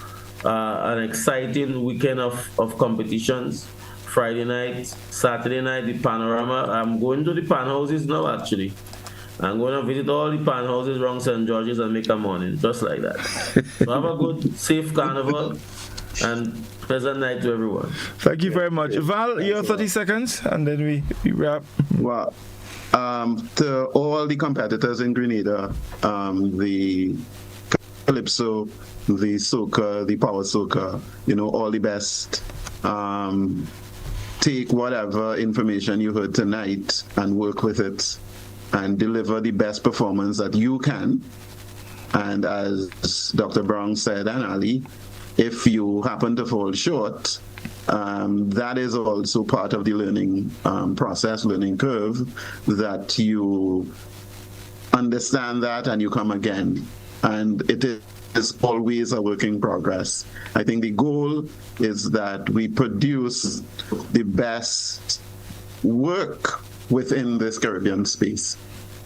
an exciting weekend of competitions. Friday night, Saturday night, the panorama. I'm going to the pan houses now, actually. I'm going to visit all the pan houses around St. George's and make a morning, just like that. So have a good, safe carnival and pleasant night to everyone. Thank you very much. Val, your 30 seconds, and then we wrap. Well, to all the competitors in Grenada, the Calypso, the soca, the power soca, all the best. Take whatever information you heard tonight and work with it and deliver the best performance that you can. And as Dr. Brown said, and Ali, if you happen to fall short, that is also part of the learning process, learning curve, that you understand that and you come again. And it is always a work in progress. I think the goal is that we produce the best work within this Caribbean space.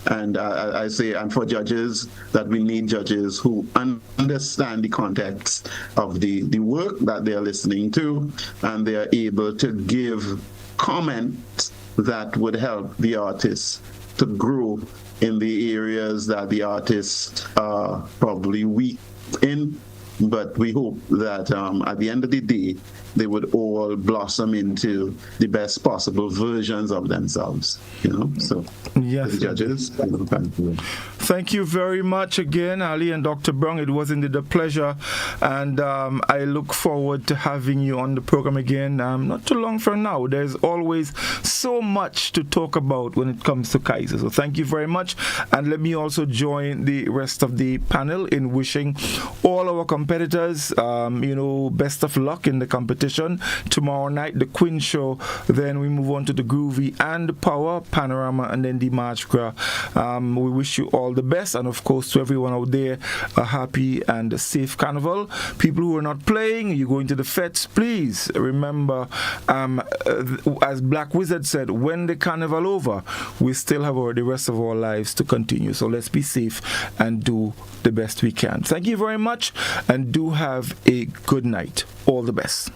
And I say, and for judges, that we need judges who understand the context of the work that they are listening to, and they are able to give comments that would help the artists to grow in the areas that the artists are probably weak in. But we hope that at the end of the day, they would all blossom into the best possible versions of themselves, So, yes, the judges, thank you very much again, Ali and Dr. Brown. It was indeed a pleasure, and I look forward to having you on the program again not too long from now. There's always so much to talk about when it comes to Kaiso. So thank you very much, and let me also join the rest of the panel in wishing all our competitors, best of luck in the competition. Tomorrow night, the Queen Show. Then we move on to the Groovy and the Power, Panorama, and then the March Gras. We wish you all the best, and of course to everyone out there, a happy and a safe carnival. People who are not playing, you're going to the fets, please remember, as Black Wizard said, when the carnival over, we still have the rest of our lives to continue. So let's be safe and do the best we can. Thank you very much, and do have a good night. All the best.